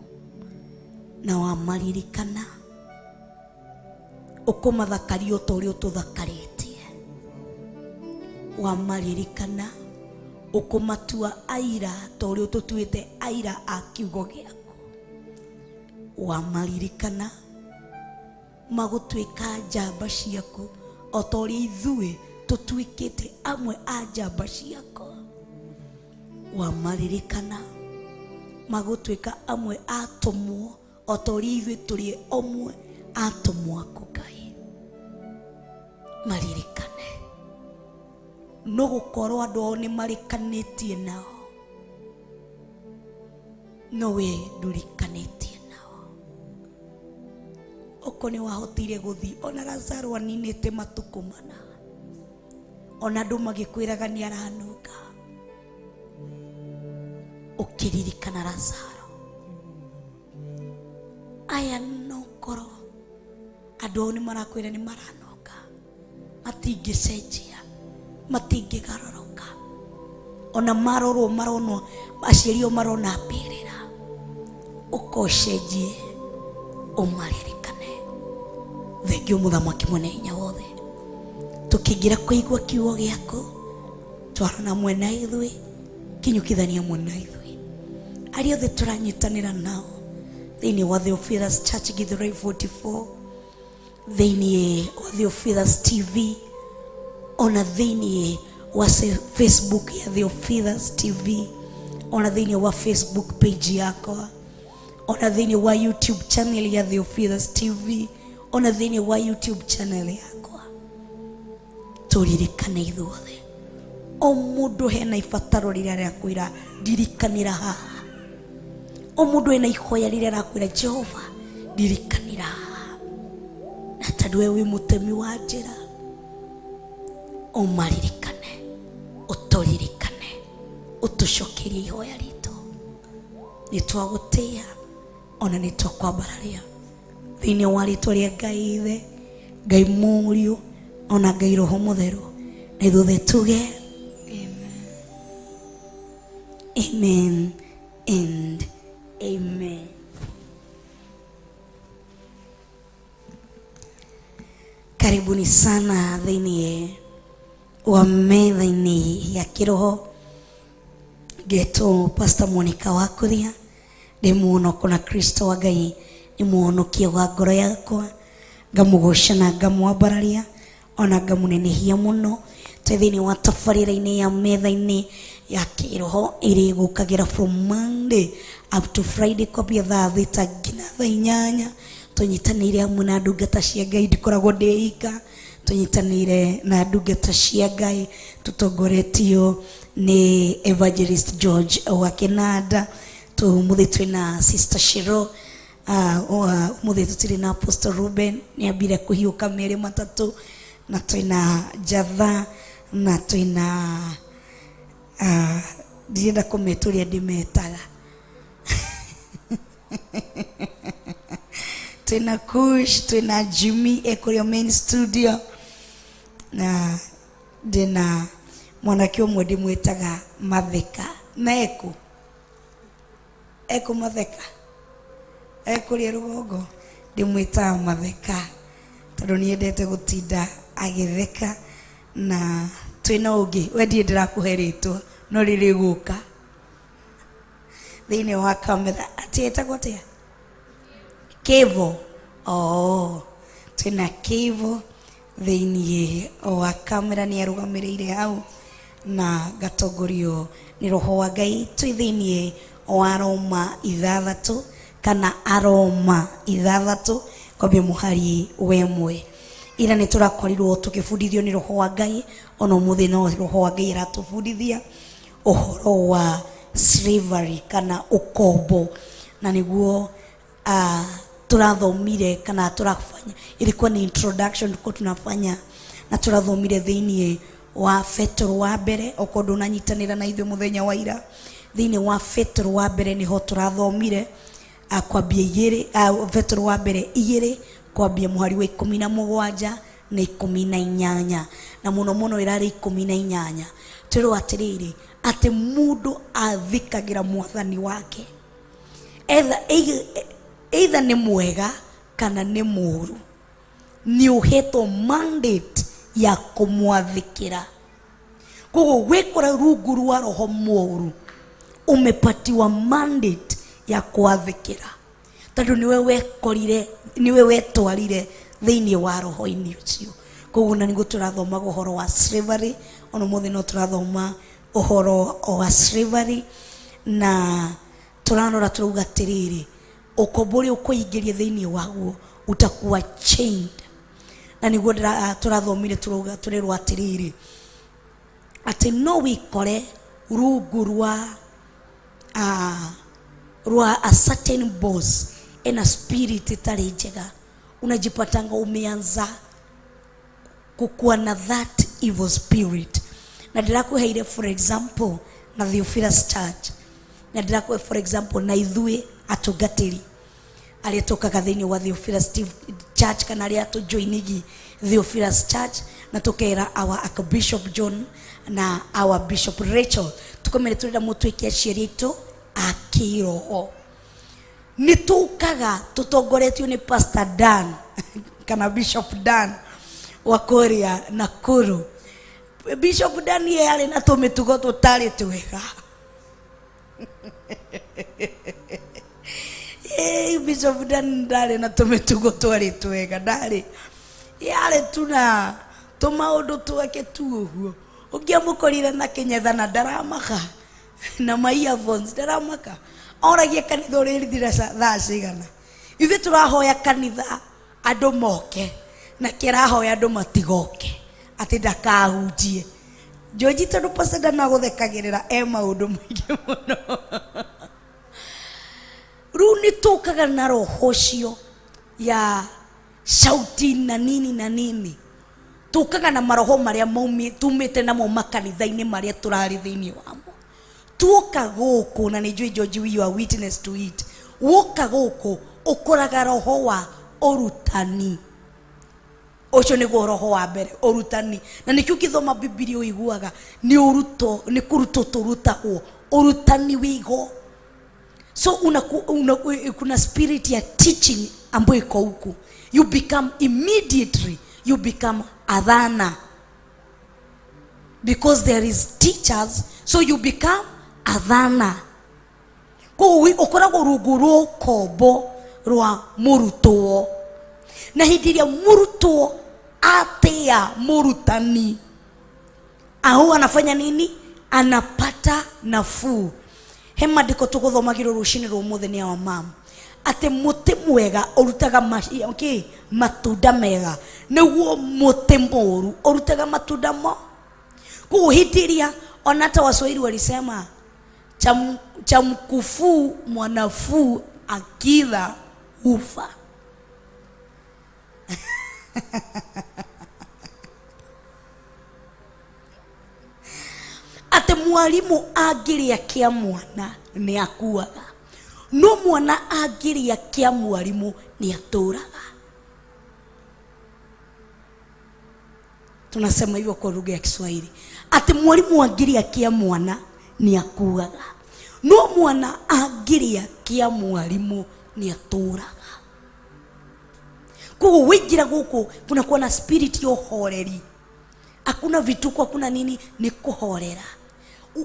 na wamaririkana ũkũmathakaria o ta ũrĩa ũtũthakarĩtie. Wamaririkana ũkũmatua aira ta ũrĩa ũtũtuĩte aira a kiugo gĩaku. Wamaririkana magũtuĩka njamba ciaku o ta ũrĩa ithuĩ tũtuĩkĩte amwe a njamba ciaku. Wamaririkana magũtuĩka amwe atũmwo o ta ũrĩa ithuĩ tũrĩ omwe atũmwo aku Ngai. Maririkane no gũkorwo andũ ao nĩ marikanĩtie nao, no we ndũrikanĩtie nao. Oko nĩ wahotire gũthiĩ ona Lazaro aninĩte matukũ mana, ona andũ magĩkwĩraga nĩ aranunga, ũkĩririkana Lazaro. Aya no korwo andũ ao nĩ marakwĩra nĩ maranunga, matingĩcenjia, matingĩgarũrũka, ona marorwo maronwo aciari ao marona mbĩrĩra, ũkocenjie ũmaririkane. Thengio mũthamaki mwene hinya wothe, tũkĩingĩra kũigua kiugo gĩaku, twarana mwena ithuĩ, kinyũkithania mwena ithuĩ, arĩa othe tũranyitanĩra nao thĩinĩ wa Theophilus Church GITHURAI 44, thĩinĩ wa Theophilus TV, ona thĩinĩ wa Facebook ya Theophilus TV, ona thĩinĩ wa Facebook page yakwa, ona thĩinĩ wa YouTube channel ya Theophilus TV, ona thĩinĩ wa YouTube channel yakwa. Tũririkane ithuothe, o mũndũ hena ibataro rĩrĩa rĩakwĩra ndirikanĩra haha, o mũndũ hena ihoya rĩrĩa rĩakwĩra Jehova ndirikanĩra haha. Na tondũ we wĩ mũtemi wa njĩra, ũmaririkane, ũtũririkane, ũtũcokerie ihoya ritũ. Nĩ twagũtĩĩa ona nĩ twakwambararia thĩinĩ wa rĩtwa rĩa Ngai Ithe, Ngai Mũriũ, ona Ngai Roho Mũtheru, na ithuothe tuge amen and amen. Karibuni sana thĩinĩ wa metha-ini ya kiroho. Ngetwo Pastor Monica wa KURIA, ndĩ mũhonoku na Kristo wa Ngai nĩ mũhonokia wa ngoro yakwa, ngamũgoca na ngamwambararia ona ngamũnenehia mũno thĩinĩ wa tabarĩra-inĩ ya metha-ini ya kiroho ĩrĩ gũkagira from Monday up to Friday kwambia thaa 6 nginya thaa 8. Tũnyitanĩire hamwe na ndungata cia Ngai, ndikoragwo ndĩika, tũnyitanĩire na ndungata cia Ngai tũtongoretio nĩ Evangelist George wa Kenada, tũmũthĩ twĩna Sister Shiro, mũthĩ tũtirĩ na Apostle Ruben nĩ ambire kũhiũka merĩ matatũ, na twĩna Java, na twĩna ndienda kũmetũria ndĩmetaga twĩna Kush, twĩna Jimmy ekũrĩa main studio, na ndĩna mwanake ũmwe ndĩmwĩtaga Matheka, na Eko Matheka Ekuria rugongo ndimwita Matheka tondu niendete gutinda agitheka na twina ungi wendi ndirakuhe ritwa no riri guka thini wa kamera atietagwo atia Kiroho. Twina Kiroho thini wa kamera ni arugamirire hau na gatongorio ni roho wa Ngai twi thini wa Roma 6 kana Aroma 6 kwambia muhari wemwe ira ni turakorirwo tukibundithio ni roho wa Ngai ona umuthi no roho wa Ngai aratubundithia uhoro wa slavery kana ukombo na niguo turathomire kana turafanya ilikuwa ni introduction tuko tunafanya na turathomire thini wa Petro wa mbere okondo unanyitanira na ithuĩ muthenya wa ira thini wa Petro wa mbere niho turathomire kwambia 2 Petro wa mbere 2 kwambia muhari wa 17 na 18 na muno muno irari 18 tero atiriri ati mundu athikagira mwathani wake either ni mwega kana ni muru ni uheto mandate ya kumwathikira kogo wekora rungu rwa roho moru umepatiwa mandate ya kuathikira tondu niwe wekorire niwe wetwarire thini wa roho-ini ucio kogo na nigo turathoma uhoro wa slavery ono muthi no turathoma uhoro wa slavery na turanora turuga tiriri ukombori ukoingiria thini waguo utakuwa chained na niguo turathomire turuga turirwa atiriri ati no wikore rungu rwa a certain boss in a spirit itari njega unajipatanga umeanza kukuwa na that evil spirit na ndirakuheire for example na Theophilus church na ndirakuhe for example na ithuĩ atungatĩri aria tukaga thĩinĩ wa Theophilus church kana aria tujoinigi Theophilus church na tukera our Archbishop John na our Bishop Rachel tukomere turida mutwike aciari aitu a Kiroho ni tukaga tutongoretio ni Pastor Dan kana Bishop Dan wa KURIA Nakuru. Bishop Dan ye ali na tumitugo tutari twega Bishop Dan dale na tumitugo twari twega dale yale tuna tumaundu twake tuguo ungiamukorire na kinyetha na daramaka na my earphones daramaka oragie kanitha urithira thaa cigana ithuĩ turahoya kanitha andu moke na kirahoya andu matigoke ati ndakahunjie George tondu pastor na guthekagirira maundu maingi muno runi tukaga na roho cio ya shouting na nini tukaga na maroho maria tumite namo makanitha-ini maria turari thiini wamo tuoka guku na nijui George you are witness to it woka guku ukoraga roho wa orutani ucio niguo roho wa mbere orutani na nikio kithoma Biblia uiguaga ni uruto ni kuruto turutagwo orutani wigo so kuna spirit ya teaching ambayo iko huku you become immediately you become adhana because there is teachers so you become adhana ko ukoragwo rungu rwo kombo rwa muruto na hidiria muruto atia murutani au anafanya nini anapata nafuu hema ndiko tuguthomagirwo rucini rwo muthenya wa mama ate muti mwega urutaga matunda mega niguo muti moru urutaga matunda mo kuhidiria onata Waswahili walisema cha mkufu mwanafuu akila ufa ate mwalimu agiria kia mwana ni akuaga no mwana agiria kia mwalimu ni aturaga. Tunasema hivyo kwa lugha ya Kiswahili ate mwalimu agiria kia mwana ni akuaga no mwana agiria kia mwalimu ni aturaga. Kuhu wigira guku kuna kuwa na spirit yo horeri. Hakuna vituko, hakuna nini, ni kuhorera.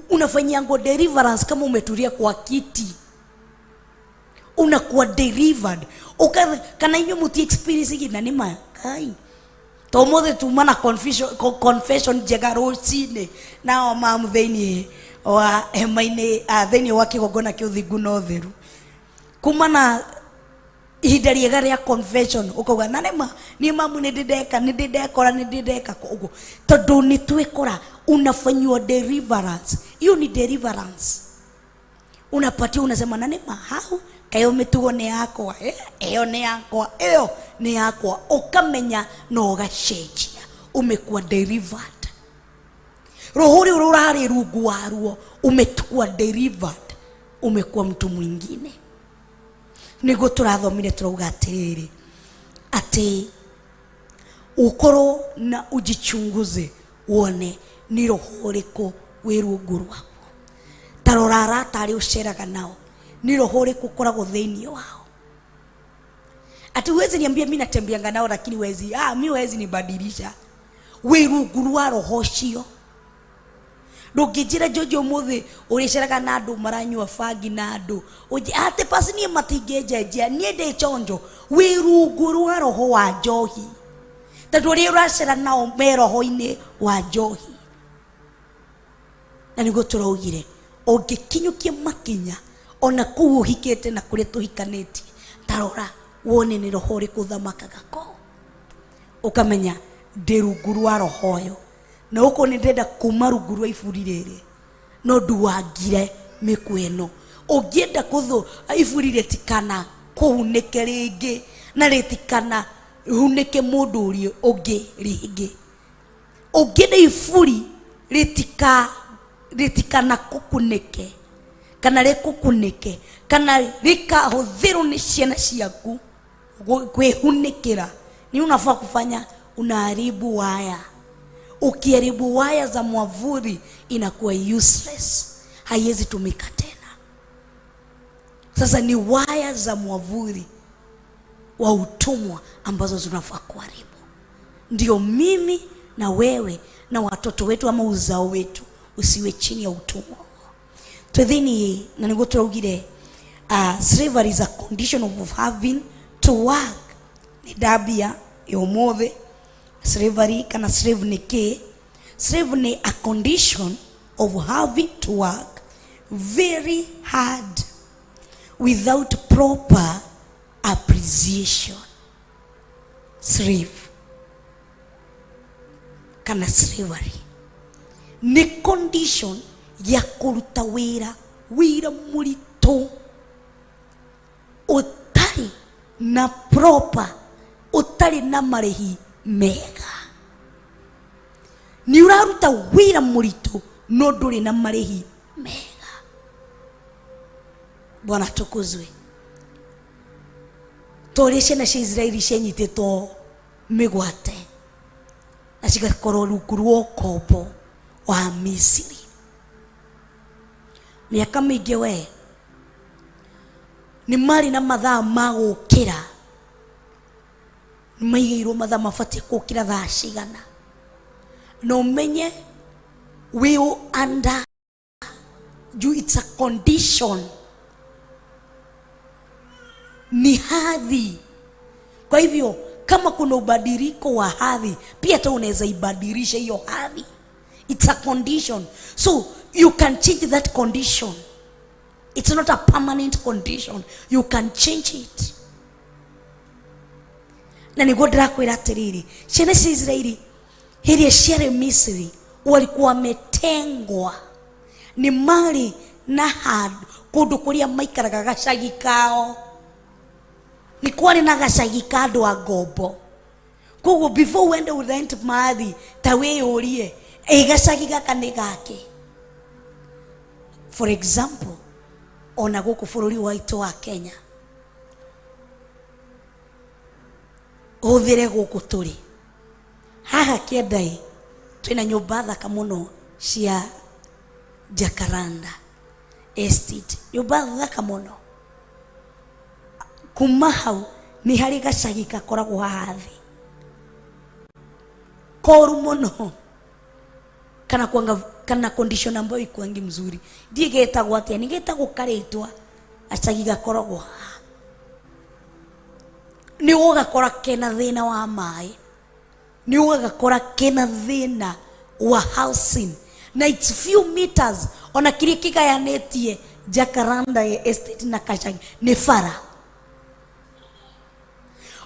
Unafanyia ngo deliverance kama umetulia kwa kiti. Unakuwa delivered. Kana inyo muti experience hiki na nima kai. Tomothe tumana confession jega ruci-ini na mamu theni wa hema-ini theni wa kigongona kia uthingu na utheru. Kumana ihinda riega ria confession ukauga na nema ni mamu ni ndidekora ugo tondu ni twikora unafanywa deliverance. Hiyo ni deliverance. Unapatia unasema na nema hau kayo mitugo ni yakwa eyo ni yakwa eyo ni yakwa, ukamenya no ugacenjia, umekuwa delivered. Rohori ururari rungu waruo umekuwa delivered, umekuwa mtu mwingine. Nigo turathomire turauga atiriri ati ukoro na ujichunguze wone ni roho riku wi rungu rwako. Tarora arata ari uceraga nao ni roho riku koragwo thiini wao. Ati wezi niambia mimi natembeanga nao lakini wezi mimi wezi nibadilisha. Wi rungu rwa roho cio. Ndungijira jojo muthi uriceraga na andu maranyua fagi na andu uji ate pasi nie matingejenjia nie ndi chonjo. Wi rungu rwa roho wa njohi. Tondu ri uracera nao me roho-ini wa njohi. Na nigo turaugire ungikinyukia makinya ona kuu uhikite na kuria tuhikaniti, tarora wone ni roho riku thamakaga ko, ukamenya ndi rungu rwa roho yo. Na uko ni ndenda kuma rungu rwa iburi riri no nduwangire mikweno. Ungienda kuthu iburi ritikana kuhunike ringi na ritikana hunike mundu uri ungi ringi. Ungienda iburi ritikana kukunike kana rikukunike kana rikahuthiru ni ciana ciaku kwihunikira. Ni unafaa kufanya unaharibu waya. Ukiharibu waya za mwavuli inakuwa useless, haiwezi tumika tena. Sasa ni waya za mwavuli wa utumwa ambazo zinafaa kuharibu. Ndio mimi na wewe na watoto wetu ama uzao wetu usiwe chini ya utumwa. Twethini na nigo turaugire slavery is a condition of having to work. Ni dabia yomothe slavery kana slave ni ke. Slave ni a condition of having to work very hard without proper appreciation. Slave kana slavery ni condition ya kuruta wira murito utari na proper, utari na marehi mega. Ni uraruta wira murito no nduri na marehi mega. Bwana tukuzwe. Toreshe na Israeli shenyitito migwate na cigakorwo rungu rwa kobo wa Misiri. Miaka mingi we ni mari na mathaa magukira, maigirwo mathaa mabati gukira thaa cigana. No umenye we under you, it's a condition, ni hadhi. Kwa hivyo kama kuna ubadiliko wa hadhi, pia hata unaweza ibadilisha hiyo hadhi. It's a condition, so you can change that condition. It's not a permanent condition, you can change it. Na nigo ndirakwira atiriri, ciana cia Israeli hiria ciare Misiri walikuwa wametengwa, ni mali na handu kundu kuria maikaraga gacagi kao. Ni kwari na gacagi ka andu a ngombo. Koguo before wende urent mathi ta wiyurie gacagi gaka ni gake. For example, ona guku bururi waitu wa Kenya, uthire guku turi haha Kiendai twina nyumba thaka muno cia Jacaranda Estate, nyumba thaka muno. kuma hau ni hari gacagi gakoragwo haha thi koru muno kana condition ambayo ikuangi mzuri ndigetagwo atia nigetagwo karitwa acagi gakoragwo haha ni ugakora kena thina wa mai ni ugakora kena thina wa housing na it's few meters ona kiri kigayanetie Jacaranda estate na Kachagi ni fara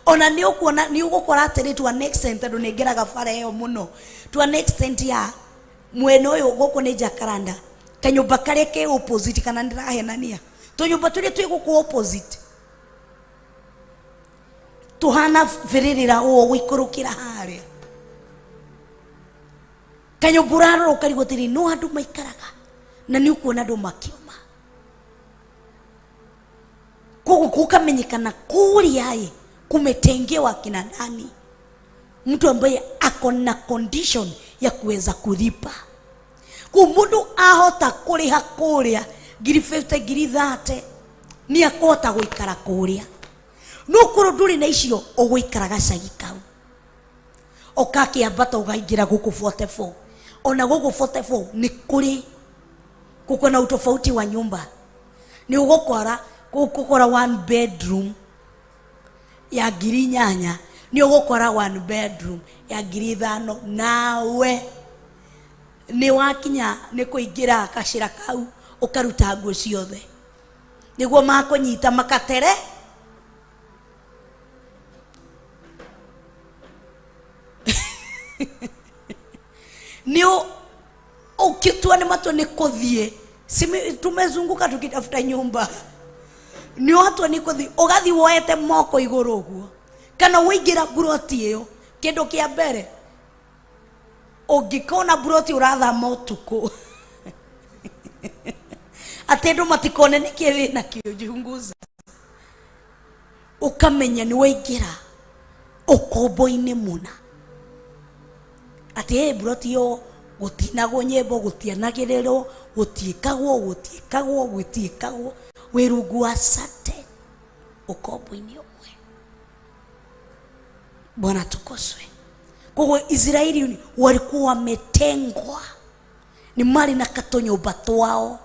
ona ni ukuona ni ugukora atiri to an extent ndo negeraga fara yo muno to an extent ya mweno yo goko ni Jacaranda kanyumba kare ke opposite kana ndirahenania to nyumba tuli twiguku opposite tuhana viririra o wikurukira hare kanyumburaro ukarigotiri no andu maikaraga na ni ukuona andu makioma kuko kukamenyekana KURIA kumetengewa kina nani mtu ambaye ako na condition ya kuweza kulipa kumudu ahota kuriha KURIA ngiri 50 ngiri 30 ni akota guikara KURIA no kuru nduri na icio uguikara gacagi kau okakiambata ugaingira guku 44 ona guku 44 ni kuri kuko na utofauti wa nyumba ni ugukora kukora 1 bedroom ya ngiri 8 ni ugukora 1 bedroom ya ngiri 5 nawe ni wakinya ni kuingira kashira kau ukaruta nguo ciothe niguo makunyita makatere Nio ukitua ni mato ni kuthie tumezunguka tukitafuta nyumba ni watu ni kuthie ugathi woete moko iguru guo kana uingira buroti iyo kindu kia mbere ungikona buroti uratha motuko atendo matikone ni kiri na kiujunguza ukamenya ni waingira ukombo-ini muna ati buroti yo gutinagwo nyembo gutianagiriro gutiikagwo wirungu asate ukombo-ini umwe Bwana tukoswe kwa Israeli walikuwa wametengwa ni mali na katonyumba twao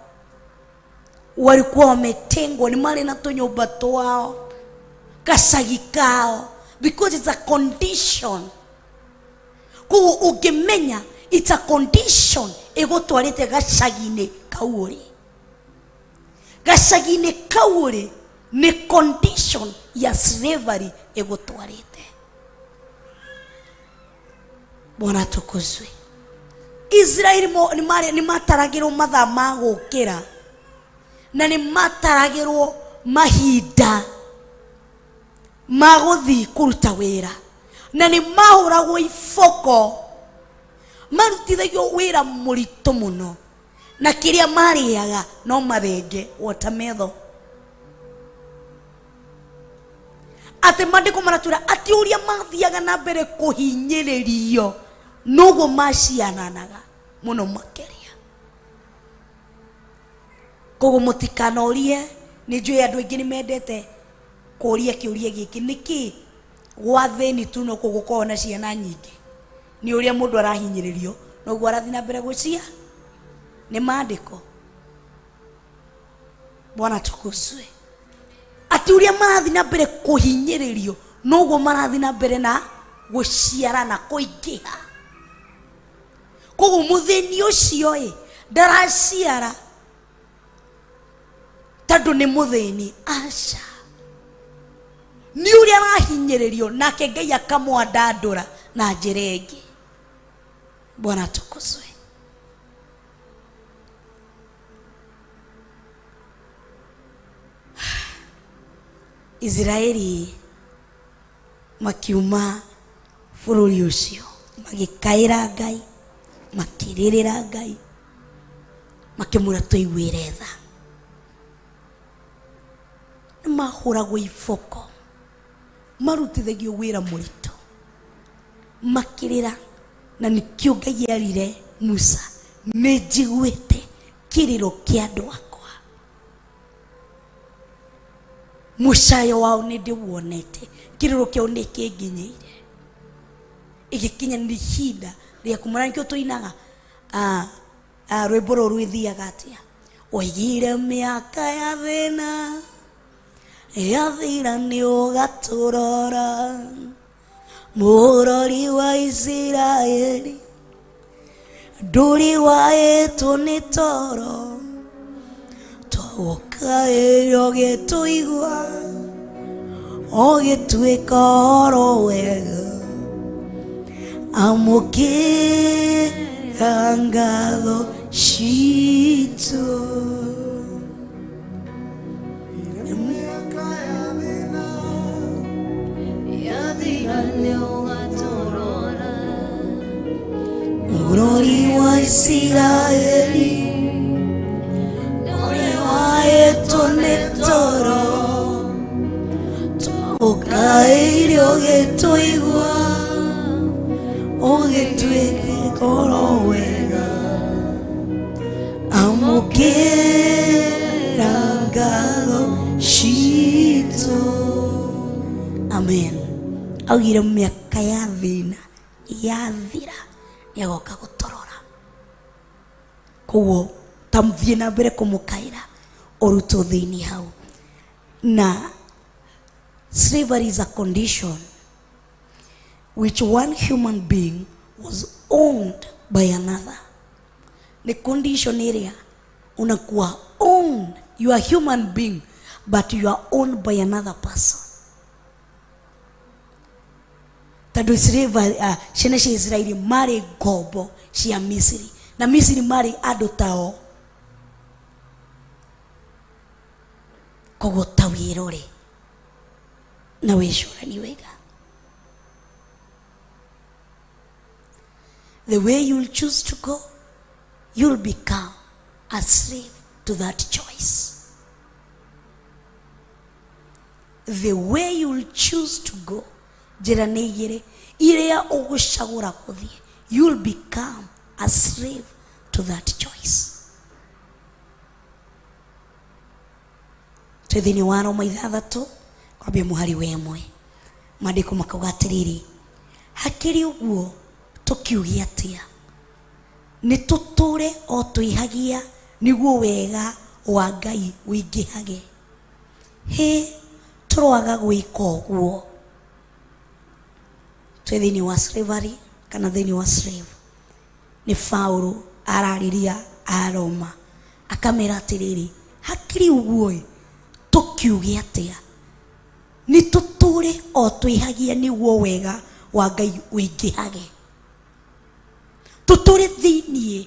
walikuwa wametengwa ni mali na tonyumba twao gacagi kao because it's a condition ku ukimenya it's a condition igutwarite gacagi-ini kauri gacagi-ini kauri ni condition ya slavery igutwarite Bwana tukuzwe Israeli ni mataragirwo mathaa ma gukira na ni mataragirwo mahinda maguthi kuruta wira na ni mahuragwo ifoko marutithagio wira murito muno na kiria mariaga no mathenge watermelon ate mandiko maratura ati uria mathiaga na mbere kuhinyiririo nugo maciananaga muno makeria kogo mutikanorie ni njui andu aingi ni mendete kuria kiuria giki niki gwatheni tu no kugukorwo na ciana nyingi ni uria mundu arahinyiririo no gwa arathi na mbere gucia ni maandiko Bwana tukuzwe ati uria marathi na mbere kuhinyiririo no gwa marathi na mbere na guciara na kuingiha kogo mutheni ucio ndaraciara tando ni mutheni aca ni uria arahinyiririo nake Ngai akamwandandura na njira ingi Bwana tukuzwe Israeli makiuma bururi ucio magikaira Ngai makiririra Ngai makimura tuigwire tha mahuragwo ifoko marutithagio wira murito makirira na nikio Ngai yarire Musa nejigwete kiriro kia andu akwa mucayo wao nä ndä wonete kä rä ro kä o nä kä nginyeire igä kinya nä ihinda rä a kå mara nä kä o tå inaga rwä mbo rå rwä thiaga atä a waigire mä aka ya thä na yathira nä å gatå rora må rori wa Isiraeli ndåri waätwo nä toro twokaärio gä tå igua o gä tuä ka oro wega amå kä ra ngatho citå Murori wa Isiraeli Ore waätwo nä toro twokaärio gä tå igua o gä tuä ke koro wega amå kä ra ngatho citå. Amen. Augire mä aka ya thä na yathira nä agoka gå torora koguo tamthiä na mbere kå må kaä å rutwo thä inä hau. Na slavery is a condition which one human being was owned by another. Ni condition area unakuwa owned, you are human being but you are owned by another person. Tadu slavery ciana cia Israeli mari ngombo cia Misiri na Misiri mari andu tao kogo tawirore na wicurani wega. The way you'll choose to go, you'll become a slave to that choice. The way you'll choose to go, njira nä igä rä iria å gå cagå gå thiä, you'll become a slave to that choice. Twä thä-inä wa Roma 6 kwambia må hari wemwe mandä ko makauga atä rä rä hakä rä å guo tå kiugia atä a nä tå tå re o twä hagia nä guo wega wa Ngai wä ingä hage hä tå rwaga gwä ka å guo. Twä thä-inä wa slavery kana thä-inä wa slave nä Paulo arariria Aroma akamera atä rä rä hakä rä å guo tå kiugia atä a nä tå tå re o twä hagia nä guo wega wa Ngai wä ingä hage tå tå re thä-inä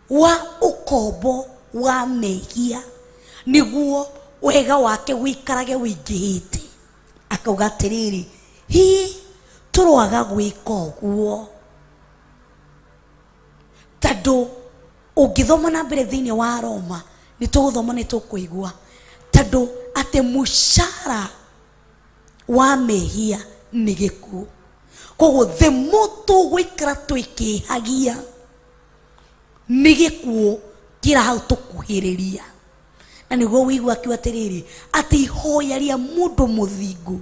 wa å kombo wa mehia nä guo wega wake wä ikarage wä ingä hä te. Akauga atä rä rä hi tå rwaga gwä ka å guo tandå å ngä thoma na mbere thä-inä wa Roma nä tå gå thoma nä tå kå igua tandå atä mũcara wa mehia nä gä kuo koguo the more tå gå ikara twä kä hagia nä gä kuo kä ra hau tå kuhä rä ria. Na nä guo wä igua akiuga atä rä rä atä ihoya rä a må ndå må thingu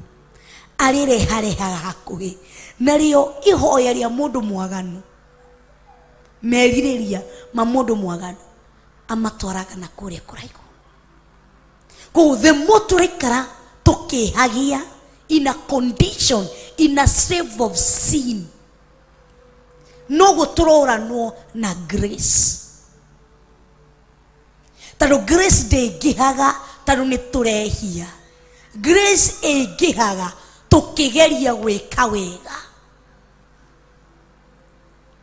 arä reharehaga hakå hä na rä o ihoya rä a må ndå mwaganu merirä ria ma må ndå mwaganu amatwaraga na kå rä a kå raihu. Koguo the more tå raikara tå kä hagia in a condition in a slave of sin no gå tå roranwo na grace tandå grace ndä ngä haga tandå nä tå rehia grace ä ngä haga tå kä geria gwä ka wega.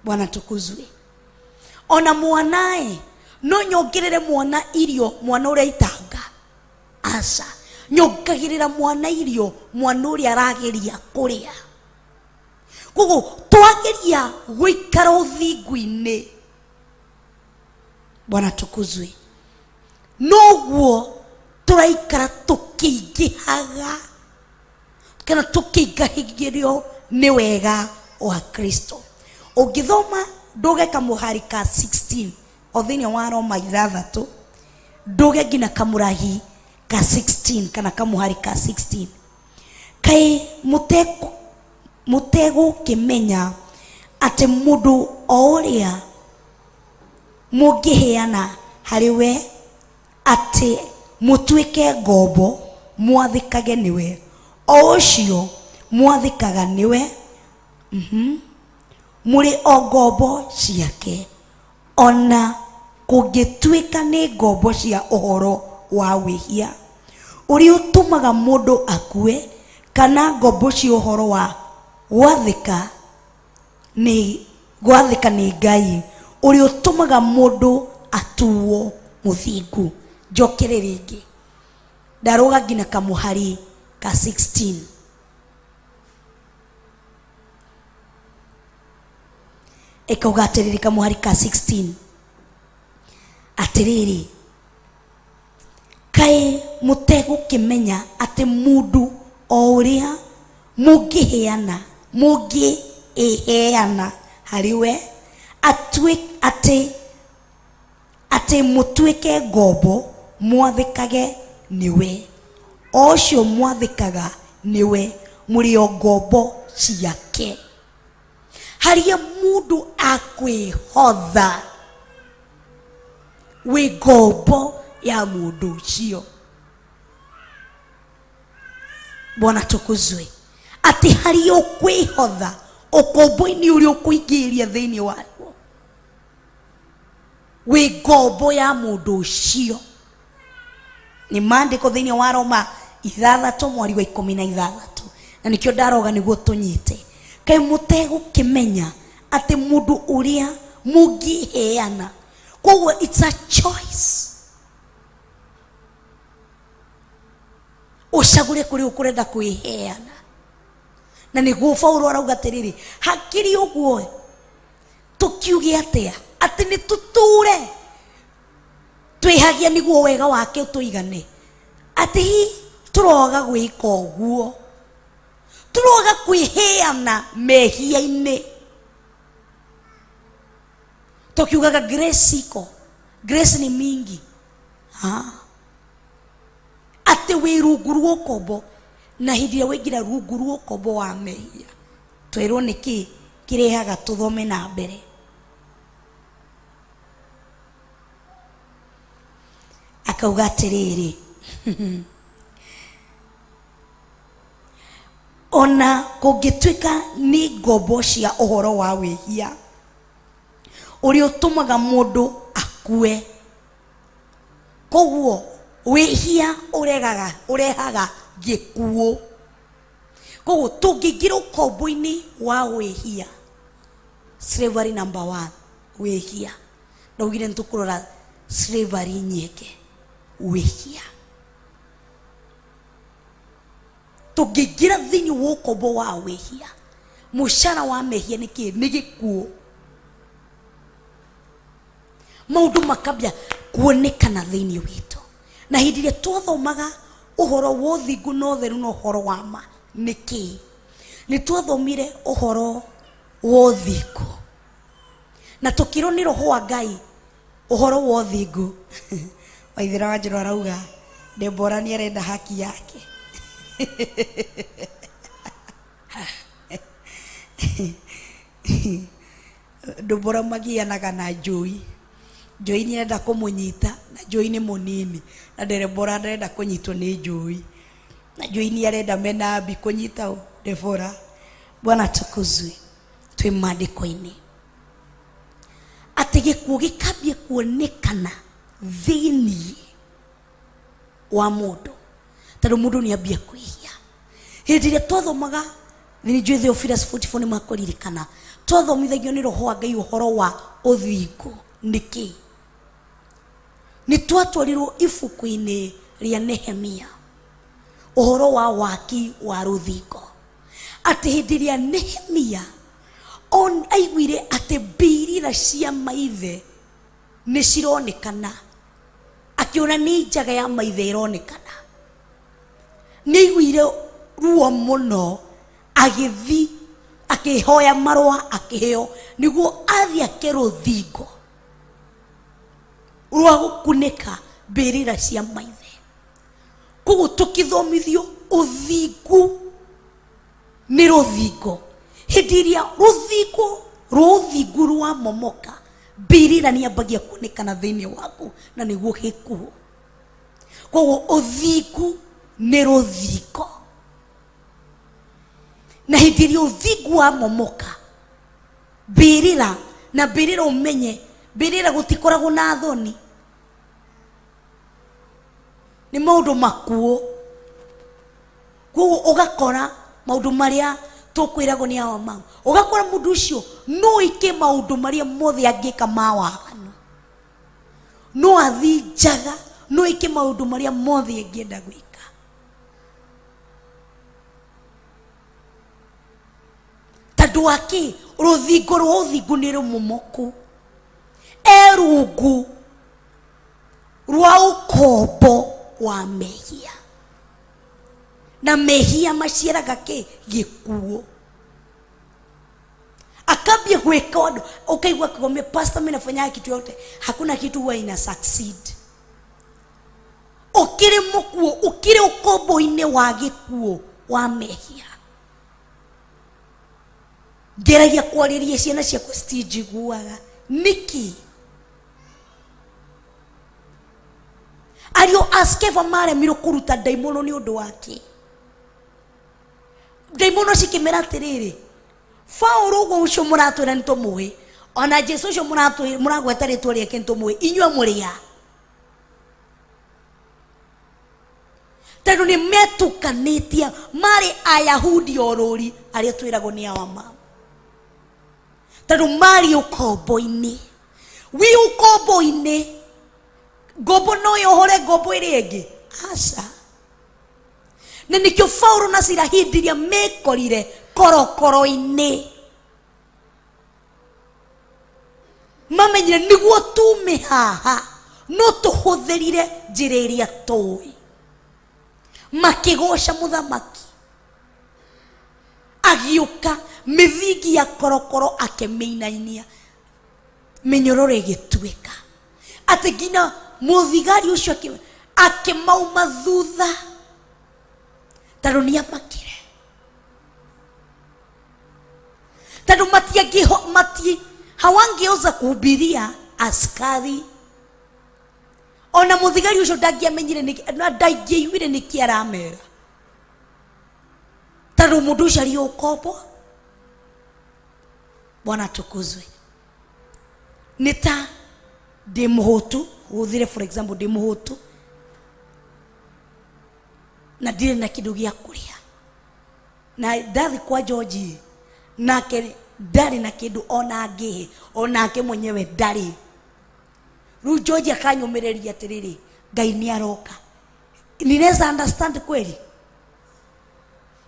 Bwana tukuzwe. Ona mwanae no nyongerere mwana irio mwana å rä a itanga aca nyongagä rä ra mwana irio mwana å rä a arageria kå rä a. Koguo twageria gå ikara å thingu-inä Bwana tukuzwe noguo tå raikara tå kä ingä haga kana tå kä ingahä rio nä wega wa Kristo. Å ngä thoma ndåge kamå hari ka 16 o thä-inä wa Roma 6 ndåge nginya kamå rahi ka 16 16 kana kamuhari ka 16 kai mutego kimenya ati mundu oria mugiheana hariwe ati mutuike ngombo mwathikage niwe ocio mwathikaga niwe muri o ngombo ciake ona kungituika ni ngombo cia uhoro wa wihia uri utumaga mundu akue kana ngombo cia uhoro wa gwathika ni Ngai uri utumaga mundu atuo muthingu. Njokere ringi ndaruga ngina kamuhari ka 16 ekauga atiriri kamuhari ka 16 atiriri kai mutego kimenya ati mundu o uria mugiheana hariwe ati mutuike ngombo mwathikage niwe ocio mwathikaga niwe muri o ngombo ciake. Haria mundu akwihotha wi ngombo ya mundu ucio. Bwana tukuzwe ati haria ukwihotha ukombo-ini uri ukuingiria thiini waguo wi ngombo ya mundu ucio. Ni maandiko thiini wa Roma 6:16 na nikio ndaroga niguo tunyite kai mutego kimenya ati mundu uria mugiheana koguo it's a choice ucagure kuri ukurenda kwiheana na niguo Paulo arauga atiriri hakiri uguo tukiuge atia ati ni tuture twihagia niguo wega wake tuigane ati turoga gwika uguo turoga kwiheana mehia-ini tukiugaga grace iko grace ni mingi ati wi rungu rwa ukombo na hindi ya wingira rungu rwa ukombo wa mehia twirwo niki kirehaga tuthome na mbere. Akauga atiriri ona kungituika ni ngombo cia uhoro wa wihia uri utumaga mundu akue koguo wihia urehaga gikuo koguo tungingira ukombo-ini wa wihia slavery number 1 wihia ndaugire ntukurora slavery nyeke wihia tungingira thiini wa ukombo wa wihia mushara wa mehia ni gikuo maundu makabia kuonekana thiini witu na hindi ria twathomaga uhoro wa uthingu na utheru na uhoro wa ma niki ni twathomire uhoro wa uthingu na tukiro ni roho wa Ngai uhoro wa uthingu waithira wanjiru arauga Debora ni arenda haki yake Debora magianaga na Joy ni arenda kumunyita na Joy ni munini na Debora arenda kunyitwo ni Joy na Joy ni arenda menabi kunyita Debora. Bwana tukuzwe twi maandiko-ini ati gikuo gikambie kuonekana thiini wa mundu tondu mundu ni ambia kwihia. Hindi ria twathomaga ni njui Theophilus 44 ni makuririkana twathomithagio ni roho wa Ngai uhoro wa uthingu niki ni twatwarirwo ibuku-ini ria Nehemia uhoro wa waki wa ruthingo ati hindi ria Nehemia on aiguire ati mbirira cia maithe ni cironekana akiona ni njaga ya maithe ironekana ni aiguire ruo muno agithi akihoya marwa akiheo niguo athi akiruthingo rwa gukunika mbirira cia maithe Koguo tukithomithio uthingu ni ruthingo. Hindi iria ruthingu rwa momoka, mbirira ni ambagia kuonekana thiini waku na niguo gikuo. Koguo uthingu ni ruthingo. Na hindi iria uthingu wa momoka, mbirira na mbirira umenye, mbirira gutikoragwo na thoni. Ni maundu makuo. Koguo ugakora maundu maria tukwiragwo ni awa mau, ugakora mundu ucio no ike maundu maria mothe angika mawaganu, no athinjaga, no ike maundu maria mothe angienda gwika. Tondu waki ruthingo rwa uthingu ni rumomoku, erungu rwa ukombo wa mehia. Na mehia maciaraga ki? Gikuo. Akambia gweka undu, ukaigua kikwambia pastor, mimi nafanya kitu yote, hakuna kitu huwa ina succeed. Ukire mukuo, ukire ukombo-ini wa gikuo wa mehia. Ngeragia kwariria ciana ciakwa citijiguaga niki. Ario askeva mare miro kuruta daimono ni undu wake. Daimono cikimera atiriri, Paulo ugo ucio muratwira nitumuhe, ona Jesu ucio muragweta ritwa riake nitumuhe, inyua muria. Tondu ni metukanitia mari Ayahudi orori aria twiragwo ni awa mau. Tondu mari ukombo-ini, wi ukombo-ini, ngombo no yohore ngombo iri ingi aca. Na nikio Paulo na Sila hindi iria mekorire korokoro-ini, mamenyire niguo tume haha no tuhuthirire njira iria tui. Makigoca muthamaki, agiuka mithingi ya korokoro akimiinainia, minyororo igituika ati ngina muthigari ucio akimauma thutha. Tondu ni amakire, tondu hawangeuza kuhubiria askari. Ona muthigari ucio ndangiamenyire na ndangiiguire niki aramera, tondu mundu ucio ari ukombo. Bwana tukuzwe. Nita ndi muhutu, uthire for example ndi muhutu na ndire na kindu gia kuria, na ndathi kwa George nake ndari na kindu ona ngihe, onake mwenyewe ndari. Ru George akanyumireria atiriri, Ngai ni aroka. Ninaweza understand kweli?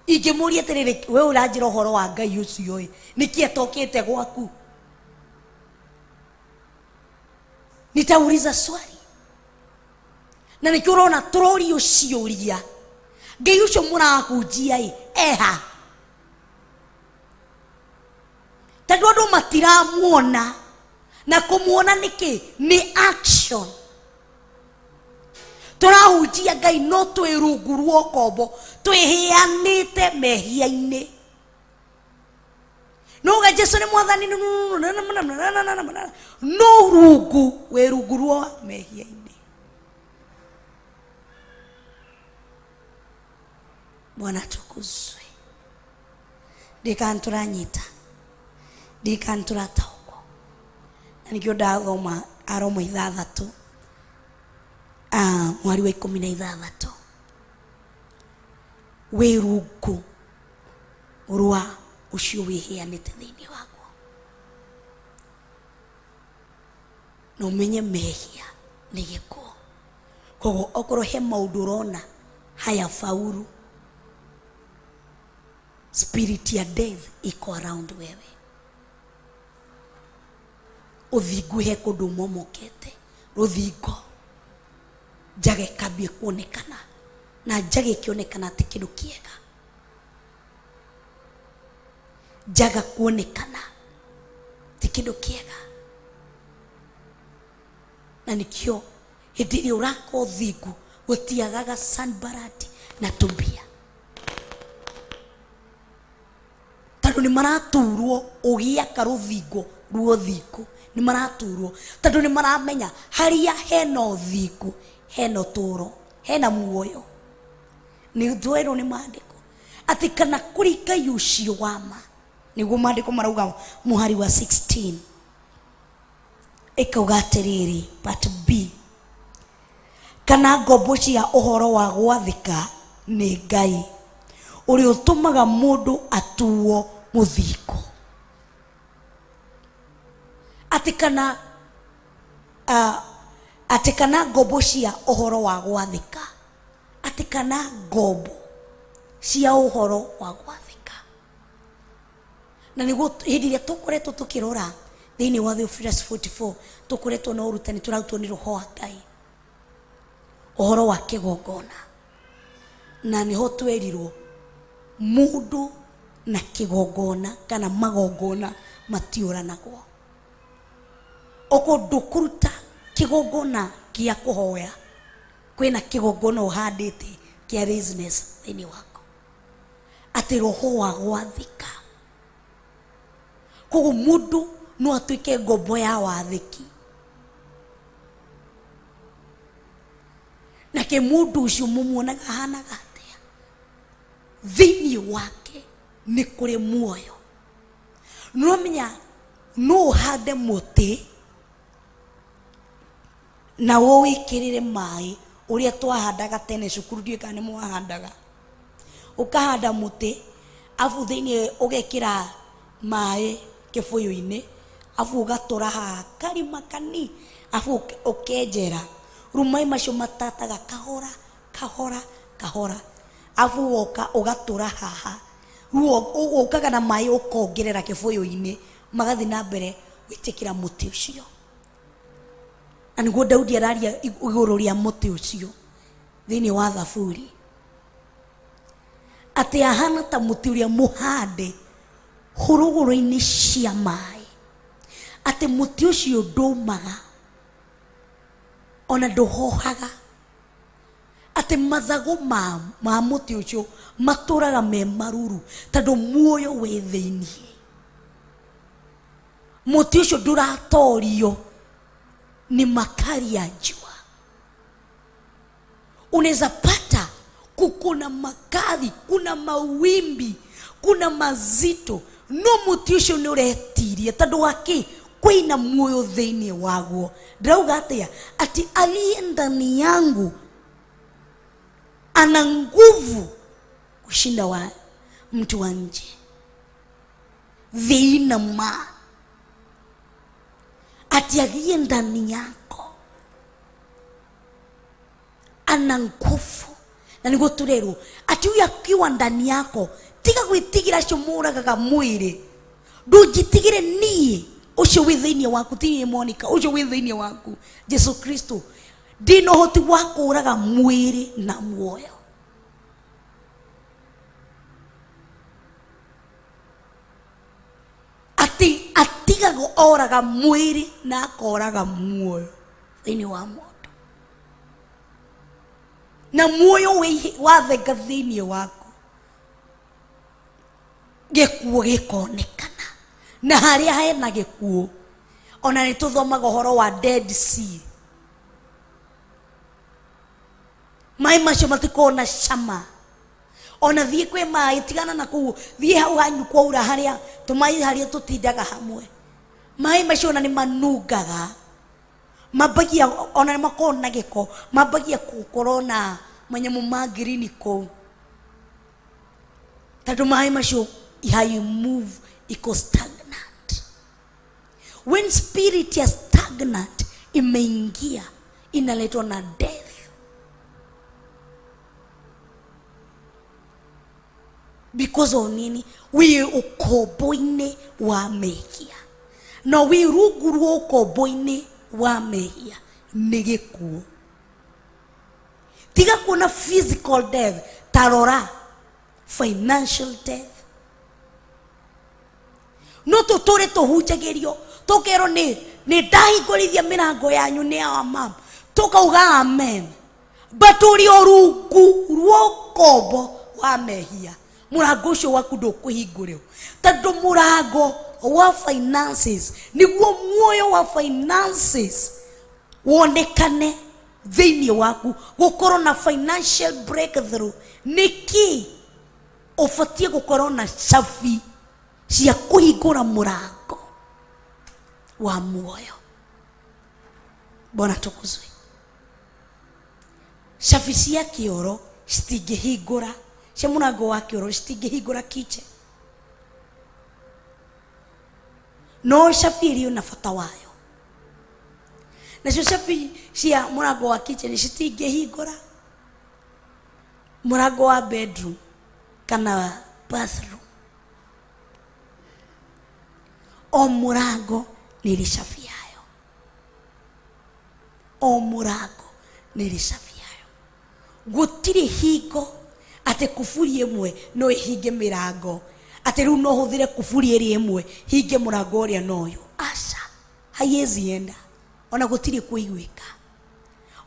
Ingemuria atiriri, we uranjira uhoro wa Ngai ucio ii, niki atokete gwaku? Nitauliza swali. Na nikio urona turori uciuria, Ngai ucio murahunjia ii eha? Tondu andu matiramuona, na kumuona niki? Ni action. Turahunjia Ngai no twi rungu rwa ukombo, twihianite mehia-ini. Nuga Jesu ni mwathani, no rungu, we rungu rwa mehia-ini. Bwana tukuzwe. Ndikanturanyita, ndikanturatauko. Na nikio ndathoma Aroma 6 mwari wa 16, we rungu rwa ucio wihianite thiini wako, no menye mehia ni gikuo. Koguo okorwo he maundu urona haya faulu, spirit ya death iko around wewe. Uthingu he kundu momokete, ruthingo njage kambie kuonekana, na njage kionekana ati kindu kiega, njaga kuonekana ti kindu kiega. Na nikio hindi iria uraka uthingu gutiagaga Sanbalati na Tobia. Tando ni maraturwo ugiaka ruthingo ruo thiko, ni maraturwo tando ni maramenya haria hena thiko hena turo hena muoyo. Ni ndwero ni maandiko ati kana kurika yucio wama niguo maandiko marauga muhari wa 16 ikauga atiriri part B, kana ngombo cia uhoro wa gwathika ni Ngai uri utumaga mundu atuo muthiko. Atikana ngombo cia uhoro wa gwathika, atikana ngombo cia uhoro wa gwathika. Na niguo hindi iria tukoretwo tukirora thiini wa Theophilus 44 tukoretwo na urutani turarutwo ni roho wa Ngai uhoro wa kigongona, na niho twerirwo mundu na kigongona kana magongona matiuranagwo. Oko ndukuruta kigongona kia kuhoya, kwina kigongona uhandite kia business thiini wako, ati roho wa gwathika. Koguo mundu no atuike ngombo ya wathiki, nake mundu ucio mumuonaga hanaga atia thiini wake ni kuri muoyo. No menya no hande muti na wikirire mai uria twahandaga tene cukuru, ndiye kana mwahandaga ukahanda muti afu thiini ugekira mai kibuyu-ini afu ugatora ha karima kani afu ukenjera rumai macio matataga kahora kahora kahora afu ugatora haha ruo ukaga na mai ukongerera kibuyu-ini magathi na mbere witikira muti ucio. Aniguo Daudi araria iguru ria muti ucio thiini wa Thaburi ati ahana ta muti uria muhande huruguru-ini cia mai, ati muti ucio ndumaga ona nduhohaga, ati mathagu ma muti ucio maturaga me maruru tondu muoyo wi thiini. Muti ucio nduratorio ni makali ya jua. Unaweza pata kukuna makali, kuna mawimbi, kuna mazito, no muti ucio ni uretirie tondu waki kwina muoyo thiini waguo. Ndauga atia ati aliye ndani yangu ana nguvu kushinda wa mtu wa nje. Thiina ma ati aliye ndani yako ana nguvu. Na niguo turerwo ati uyu akiwa ndani yako tiga gwitigira cio muragaga mwiri, ndujitigire nie ucio wi thiini waku, ti Monica ucio wi thiini waku Jesu Kristo ndino hoti wa kuraga mwiri na muoyo. Ati atigago oraga mwiri na akoraga muoyo thiini wa mundu, na muoyo wathenga thiini waku gikuo gikonekana. Na haria hena gikuo ona ni tuthomaga uhoro wa Dead Sea, mai macio matikona cama. Ona thie kwe mai tigana na ku thie hau hanyu kwaura haria tumai haria tutindaga hamwe, mai macio ona ni manungaga, mabagia ona ni makona giko, mabagia kukorona manyamu ma green ko tatu mai macio you move iko stagnant. When spirit ya stagnant imeingia inaletwa na death, because of nini? We ukoboine wa mehia, no we ruguru ukoboine wa mehia ni gikuo. Tiga kuna physical death, tarora financial death. No tutore tuhujagirio tukero ni ndahingurithia mirango yanyu ni awa mam tukauga amen. baturi orungu ruokombo wa mehia murango ucio waku ndukuhingũrĩrwo tondũ mũrango wa finances niguo muoyo wa finances wonekane thĩinĩ waku gũkorwo na financial breakthrough. Niki ufatie gũkorwo na cabi cia kũhingũra mũrango wa muoyo. Bwana tukuzwe. Cabi cia kĩoro citingĩhingũra, cia mũrango wa kĩoro citingĩhingũra kiche. No cabi ĩrĩ na bata wayo. Nacio cabi cia mũrango wa kiche citingĩhingũra mũrango wa bedroom kana bathroom. O mũrango nĩ rĩ cabi yayo. O mũrango nĩ rĩ cabi yayo. Gũtirĩ hingo ate kufuri ĩmwe no ihinge mĩrango. Ate rĩu no hũthĩre kufuri ĩrĩ ĩmwe hinge mũrango ũrĩa noyo. Aca, haiezi enda. Ona gũtirĩ kũiguĩka.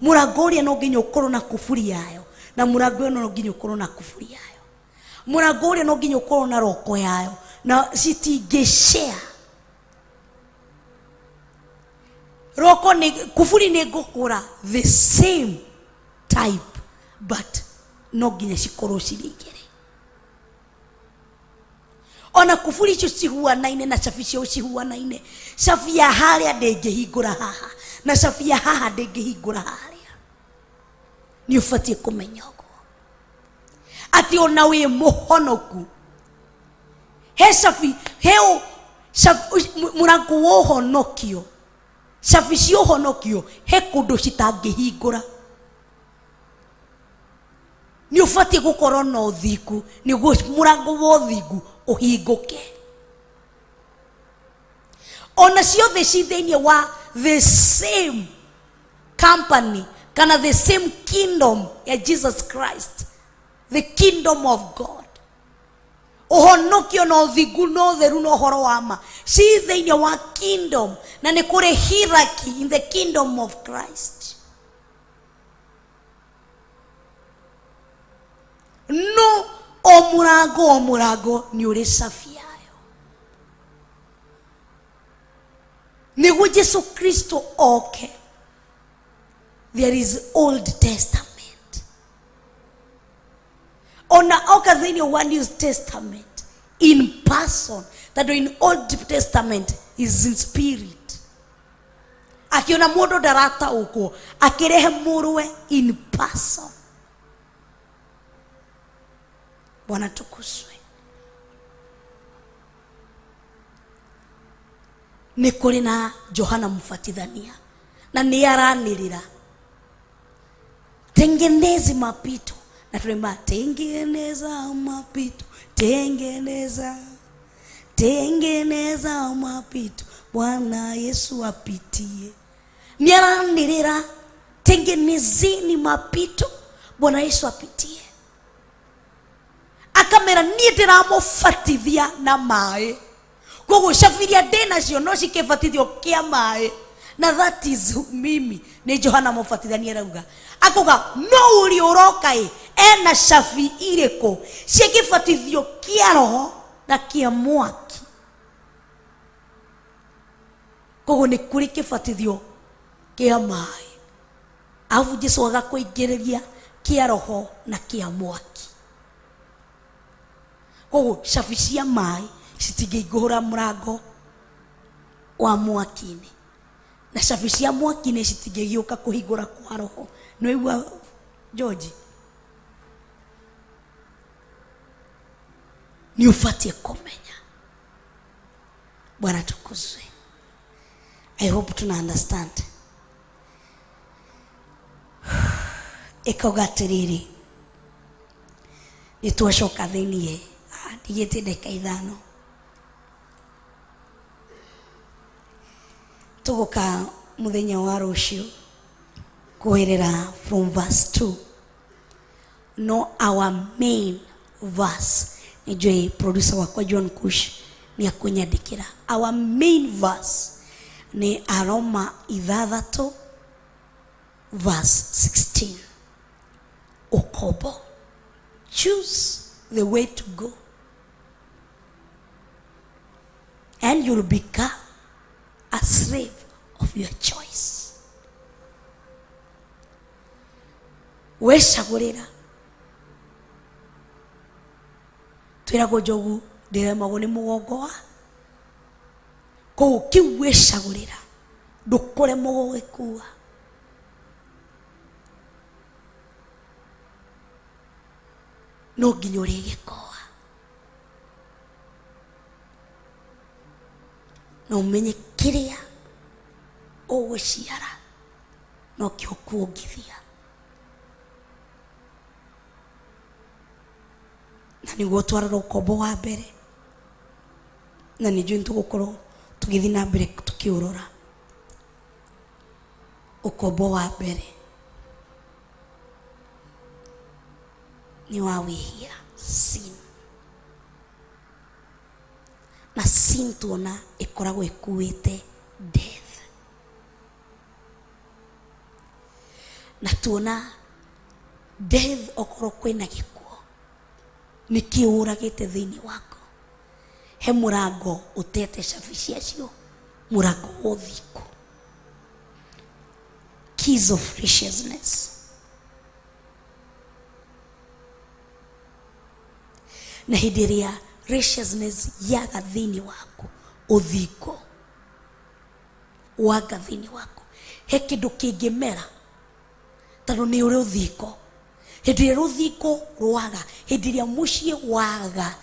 Mũrango ũrĩa no nginya ũkorwo na kufuri yayo. Na mũrango ũyũ no nginya ũkorwo na kufuri yayo. Mũrango ũrĩa no nginya ũkorwo na roko yayo. Na citingĩshare. Roko ni kufuri ni gũkũra the same type but no nginya cikorwo cirĩ igĩrĩ. Ona kufuri icio cihuanaine na cabi cio cihuanaine. Cabi ya harĩa ndĩngĩhingũra haha na cabi ya haha ndĩngĩhingũra harĩa. Nĩ ũbatie kũmenya ũguo ati ona wĩ mũhonoku he cabi heo mũrango wa ũhonokio. Cabi cia ũhonokio he kũndũ citangĩhingũra. Nĩ ũbatie gũkorwo na ũthingu nĩguo mũrango wa ũthingu ũhingũke. Ona ciothe ci thĩinĩ wa the same company kana the same kingdom ya Jesus Christ, the kingdom of God. Ũhonokio na ũthingu na ũtheru na ũhoro wa ma ci thĩinĩ wa kingdom na nĩ kũrĩ hierarchy in the kingdom of Christ. No o mũrango nĩ ũrĩ cabi yayo. Nĩguo Jesu Kristo oke, there is Old Testament. Ona oka thĩinĩ wa New Testament in person. Tondũ in Old Testament is in spirit. Akiona mũndũ ndarataũkwo akĩrehe mũrũwe in person. Bwana tukuzwe. Nĩ kũrĩ na Johana Mbatithania na nĩ aranĩrĩra tengenezi mapito na tunaimba tengeneza mapito, tengeneza mapito, Bwana Yesu apitie. Nĩ aranĩrĩra tengenezeni mapito, Bwana Yesu apitie. Akamera niĩ ndĩramũbatithia na maĩ. Koguo cabi iria ndĩnacio no cikĩbatithio kĩa maĩ. Na that is mimi. Nĩ Johana Mũbatithania arauga. Akuga no ũrĩa ũroka ena cabi irĩkũ cikĩbatithio kĩa roho na kĩa mwaki. Koguo nĩ kũrĩ kĩbatithio kĩa maĩ. Afu Jesũ agakũingĩrĩria kĩa roho na kĩa mwaki. Koguo cabi cia maĩ citingĩhingũra mũrango wa mwaki-inĩ. Na cabi cia mwaki-inĩ citingĩgĩũka kũhingũra kwa roho. Nĩ igua George? Nĩ ũbatie kũmenya. Bwana tukuzwe. I hope tuna understand. Ĩkauga atĩrĩrĩ, nĩ twacoka thĩinĩ ndigĩte ndeka ithano. Tũgũka mũthenya wa rũciũ kuherera from verse 2. No, our main verse nĩnjũĩ producer wakwa John Kush nĩ akũnyandĩkĩra. Our main verse ni Aroma 6 verse 16. ukombo. Choose the way to go, and you'll become a slave of your choice. Weshagurira twirago jogu ndiremagwo ni mugongo wa ko kiu weshagurira ndukore mugo gikua. No nginya urigikoa no umenye kiria uguciara no kio kuongithia. Na niguo twarora ukombo wa mbere, na nĩ njũĩ tũgũkorwo tũgĩthiĩ na mbere tũkĩũrora. Ukombo wa mbere ni wa wĩhia, sin. Na sin tuona ĩkoragwo ĩkuĩte death. Na tuona death okorwo kwĩna gĩkuo nĩ kĩũragĩte thĩinĩ wako. He mũrango ũtete cabi ciacio, mũrango wa ũthingu. Keys of righteousness. Na hĩndĩ ĩrĩa righteousness yaga thĩinĩ waku, ũthingu waga thĩinĩ waku, he kĩndũ kĩngĩmera tondũ nĩ ũrĩ ũthingu. Hĩndĩ ĩrĩa rũthingu rwaga, hĩndĩ ĩrĩa mũciĩ waga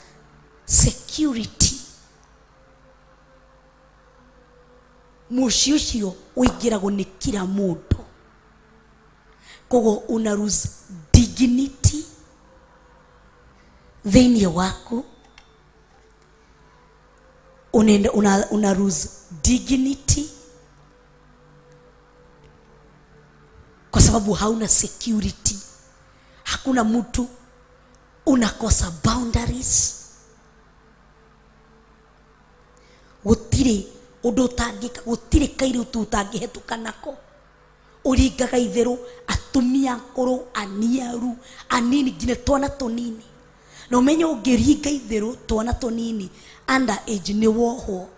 security, mũciĩ ũcio ũingĩragwo nĩ kila mũndũ. Koguo una lose dignity thĩinĩ waku, una lose dignity kwa sababu hauna security. Hakuna mtu, unakosa boundaries. Gutire undu utangika, gutire kairi utangĩhetũka nako. Uringaga itherũ atumia akũrũ, aniaru, anini, nginya twana tũnini. Na umenye ũngĩringa itherũ twana tũnini under age nĩ wohwo.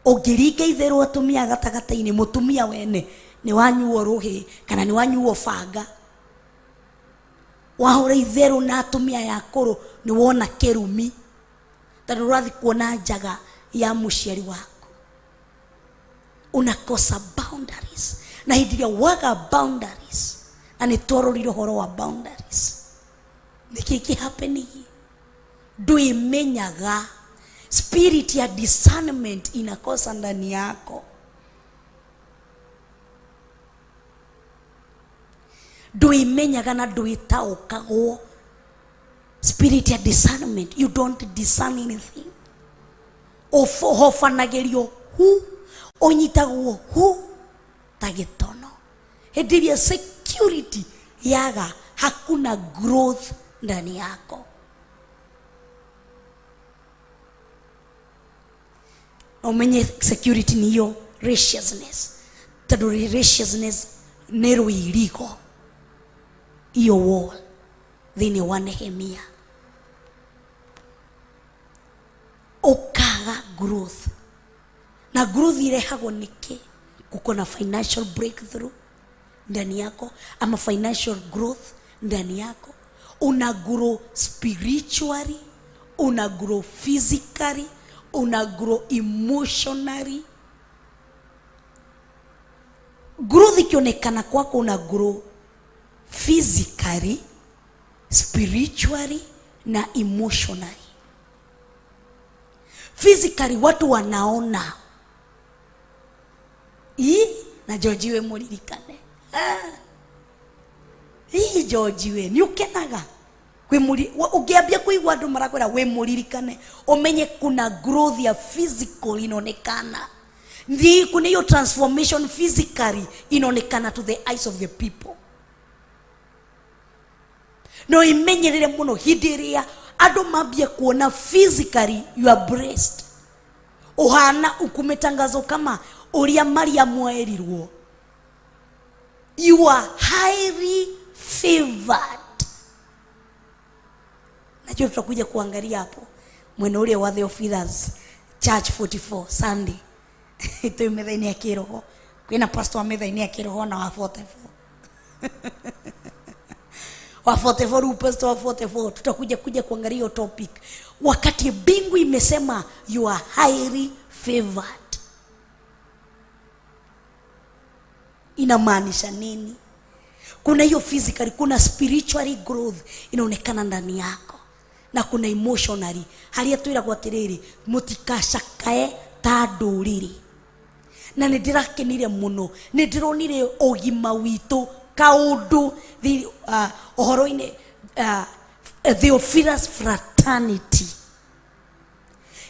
Ũngĩringa itherũ atumia gatagata-inĩ, mũtumia wene nĩ wanyuo rũhĩ kana nĩ wanyuo banga. Wahũra itherũ na atumia ya akũrũ nĩ wona kĩrumi, tondũ ũrathi kuona njaga ya mũciari waku. Unakosa boundaries. Na hĩndĩ ĩrĩa waga boundaries, na nĩ twarorire ũhoro wa boundaries, nĩkĩ kĩhappening? Ndũĩmenyaga. Spirit ya discernment inakosa ndani yako. Ndũĩmenyaga na ndũĩtaũkagwo. Spirit ya discernment, you don't discern anything. Ũhofanagerio hu, ũnyitagwo hu ta gĩtono. Hĩndĩ ĩrĩa security yaga, hakuna growth ndani yako. Umenye security niyo righteousness. Tondũ righteousness nĩ rũirigo. Iyo wall thĩinĩ wa Nehemia. Ukaga growth. Na growth irehagwo nĩkĩ? Kuko na financial breakthrough ndani yako, ama financial growth ndani yako. Una grow spiritually, una grow physically, una grow emotionally. Growth ikionekana kwako, una grow physically, spiritually na emotionally. Physically watu wanaona. Na George we muririkane. George we ni ukenaga. Ukiambia kuigua andu marakwira we muririkane, umenye kuna growth ya physical inaonekana. Ndi kuna hiyo transformation physically inaonekana to the eyes of the people. No imenyerere muno hĩndĩ ĩrĩa andu mambia kuona physically you are blessed. Uhana ukumetangazo kama uria Maria mwerirwo. You are highly favored. Najua tutakuja kuangalia hapo mwene ule wa Theophilus Church 44 Sunday. Ito Metha-Ini ya Kiroho. Kuna pastor wa Metha-Ini ya Kiroho na wa 44. Wa 44 pastor wa 44 tutakuja kuangalia hiyo topic. Wakati bingu imesema you are highly favored. Inamaanisha nini? Kuna hiyo physically, kuna spiritual growth inaonekana ndani yako, na kuna emotionally. Haria twira kwa tiriri mutikashakae ta nduriri. Na nindirakenire muno, nindironire ogima witu kaundu ohoro-ini Theophilus fraternity.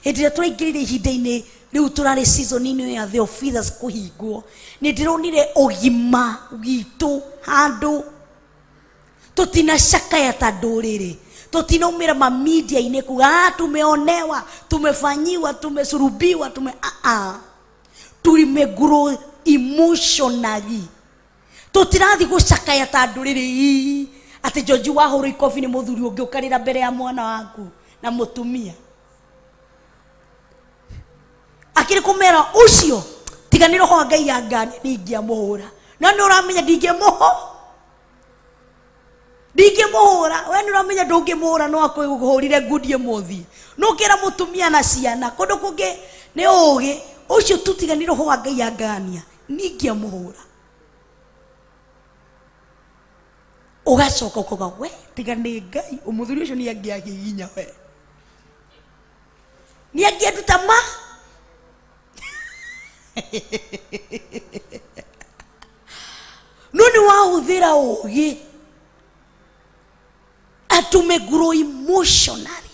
Hĩndĩ ĩrĩa tũraingĩrire ihinda-inĩ rĩu tũrarĩ season-inĩ ya Theophilus kũhingwo, nĩndĩronire ũgima witũ handũ tũtinacakaya ta ndũrĩrĩ, tũtinaumĩra media-inĩ kuga tumeonewa, tumefanyiwa, tumesurubiwa, tulimegrow emotionally. Tũtirathi gũcakaya ta ndũrĩrĩ ati George wahũrwo ikobi nĩ mũthuri ũngĩ ũkarĩra mbere ya mwana waku na mũtumia. Akiri kumera ucio tiganiro ho Ngai yangani ningia muhura. No nĩ ũramenya ndingĩmuhũra. We nĩ ũramenya ndũngĩmuhũra no akũhũrire ngudie mũthi. No kera mũtumia na ciana kũndũ kũngĩ nĩ ũgĩ ucio tutiganiro ho Ngai yangania ningia muhũra. Ugacoka ukoga we tigane Ngai umuthuri ucio ni angiaginya we. Ni angienduta ma no ni wahũthĩra ũgĩ atumegrow emotionally.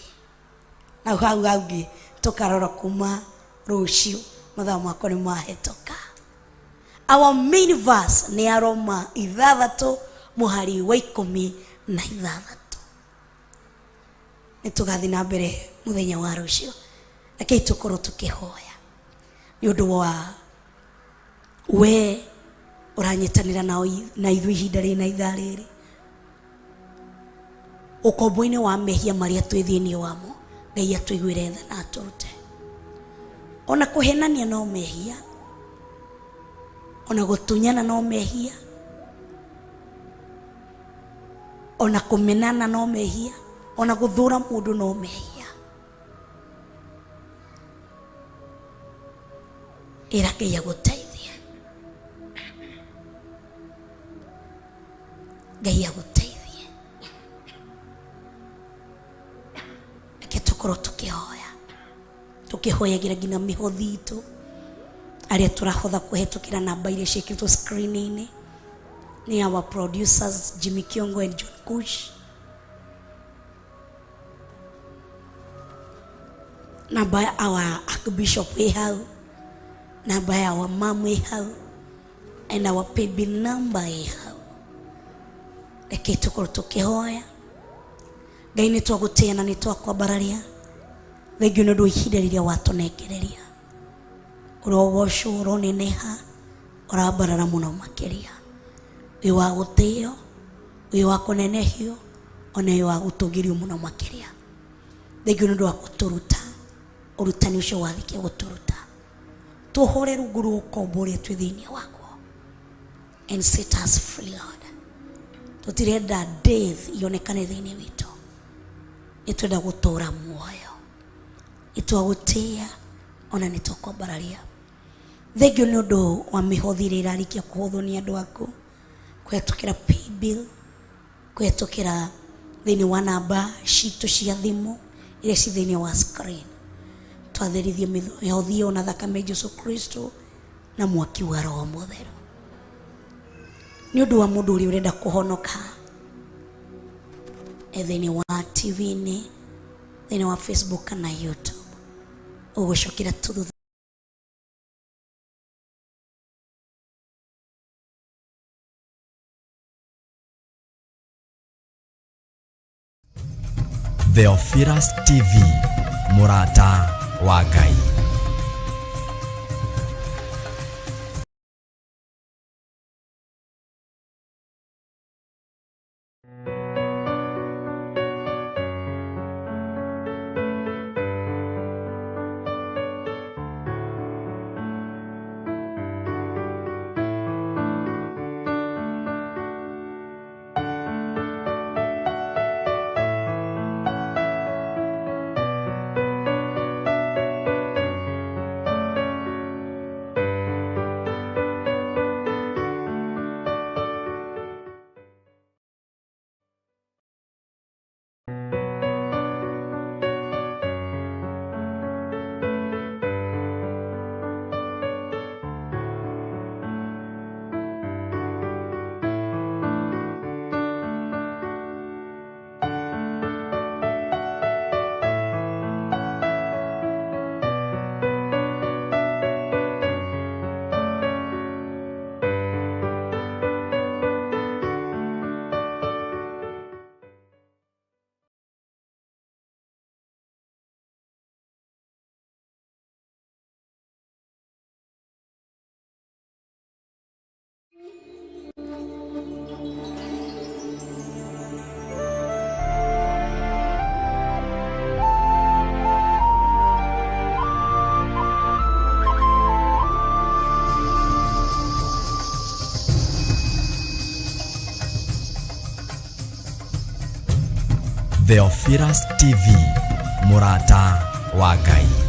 Na hau haugi tukarora kuma rũciũ mathaa makwa nĩ mahetoka. Our main verse ni Aroma 6 muhari wa 16. Nitugathi na mbere muthenya wa rũciũ. Rekei tukorwo tukihoya ni undu wa we uranyitanira na ithui ihinda rĩ na ithaa rĩrĩ. Ukombo-inĩ wa mehia maria twĩ thĩinĩ wamo, Ngai atũiguĩre tha na atũrute. Ona kũhenania no mehia, ona gũtunyana no mehia, ona kũmenana no mehia, ona gũthũra mũndũ no mehia. Ĩra Ngai agũteithie. Ngai agũteithie. Reke tukorwo tukihoyagira nginya mĩhothi itũ arĩa tũrahotha kũhetũkĩra namba iria ciĩkĩrĩtwo screen-inĩ ni our producers Jimmy Kiongo and John Kush. Namba ya our Archbishop hau, namba ya our mom hau, and our paybill number hau. Reke tukorwo tukihoya. Ngai nĩ twagũtĩa na nĩ twakwambararia. Thengiũ nĩ ũndũ wa ihinda rĩrĩa watũnengereria. Ũrogocwo ũroneneha, ũrambarara mũno makĩria. Wĩ wa gũtĩo, wĩ wa kũnenehio, ona wĩ wa gũtũgĩrio mũno makĩria. Thengiũ nĩ ũndũ wa gũtũruta, ũrutani ũcio wathikia gũtũruta. Tũhore rungu rwa ũkombo ũrĩa twĩ thĩinĩ waguo. And set us free, Lord. Tũtirenda death ionekane thĩinĩ witũ. Nĩtwenda gũtũũra muoyo. Nĩtwagũtĩa ona nĩtwakwambararia. Thengiũ nĩ ũndũ wa mĩhothi ĩrĩa ĩrarikia kũhũthwo nĩ andũ aku. Kũhetũkĩra paybill, kũhetũkĩra thĩinĩ wa namba citũ cia thimũ iria ci thĩinĩ wa screen. Twatherithie mĩhothi ĩyo na thakame Jesũ Kristo na mwaki wa Roho Mũtheru. Nĩ ũndũ wa mũndũ ũrĩa ũrenda kũhonoka thĩinĩ wa TV-inĩ, thĩinĩ wa Facebook kana YouTube, ũgũcokera thutha. Theophilus TV, Murata wa Ngai. Theophilus TV, MURATA wa Ngai.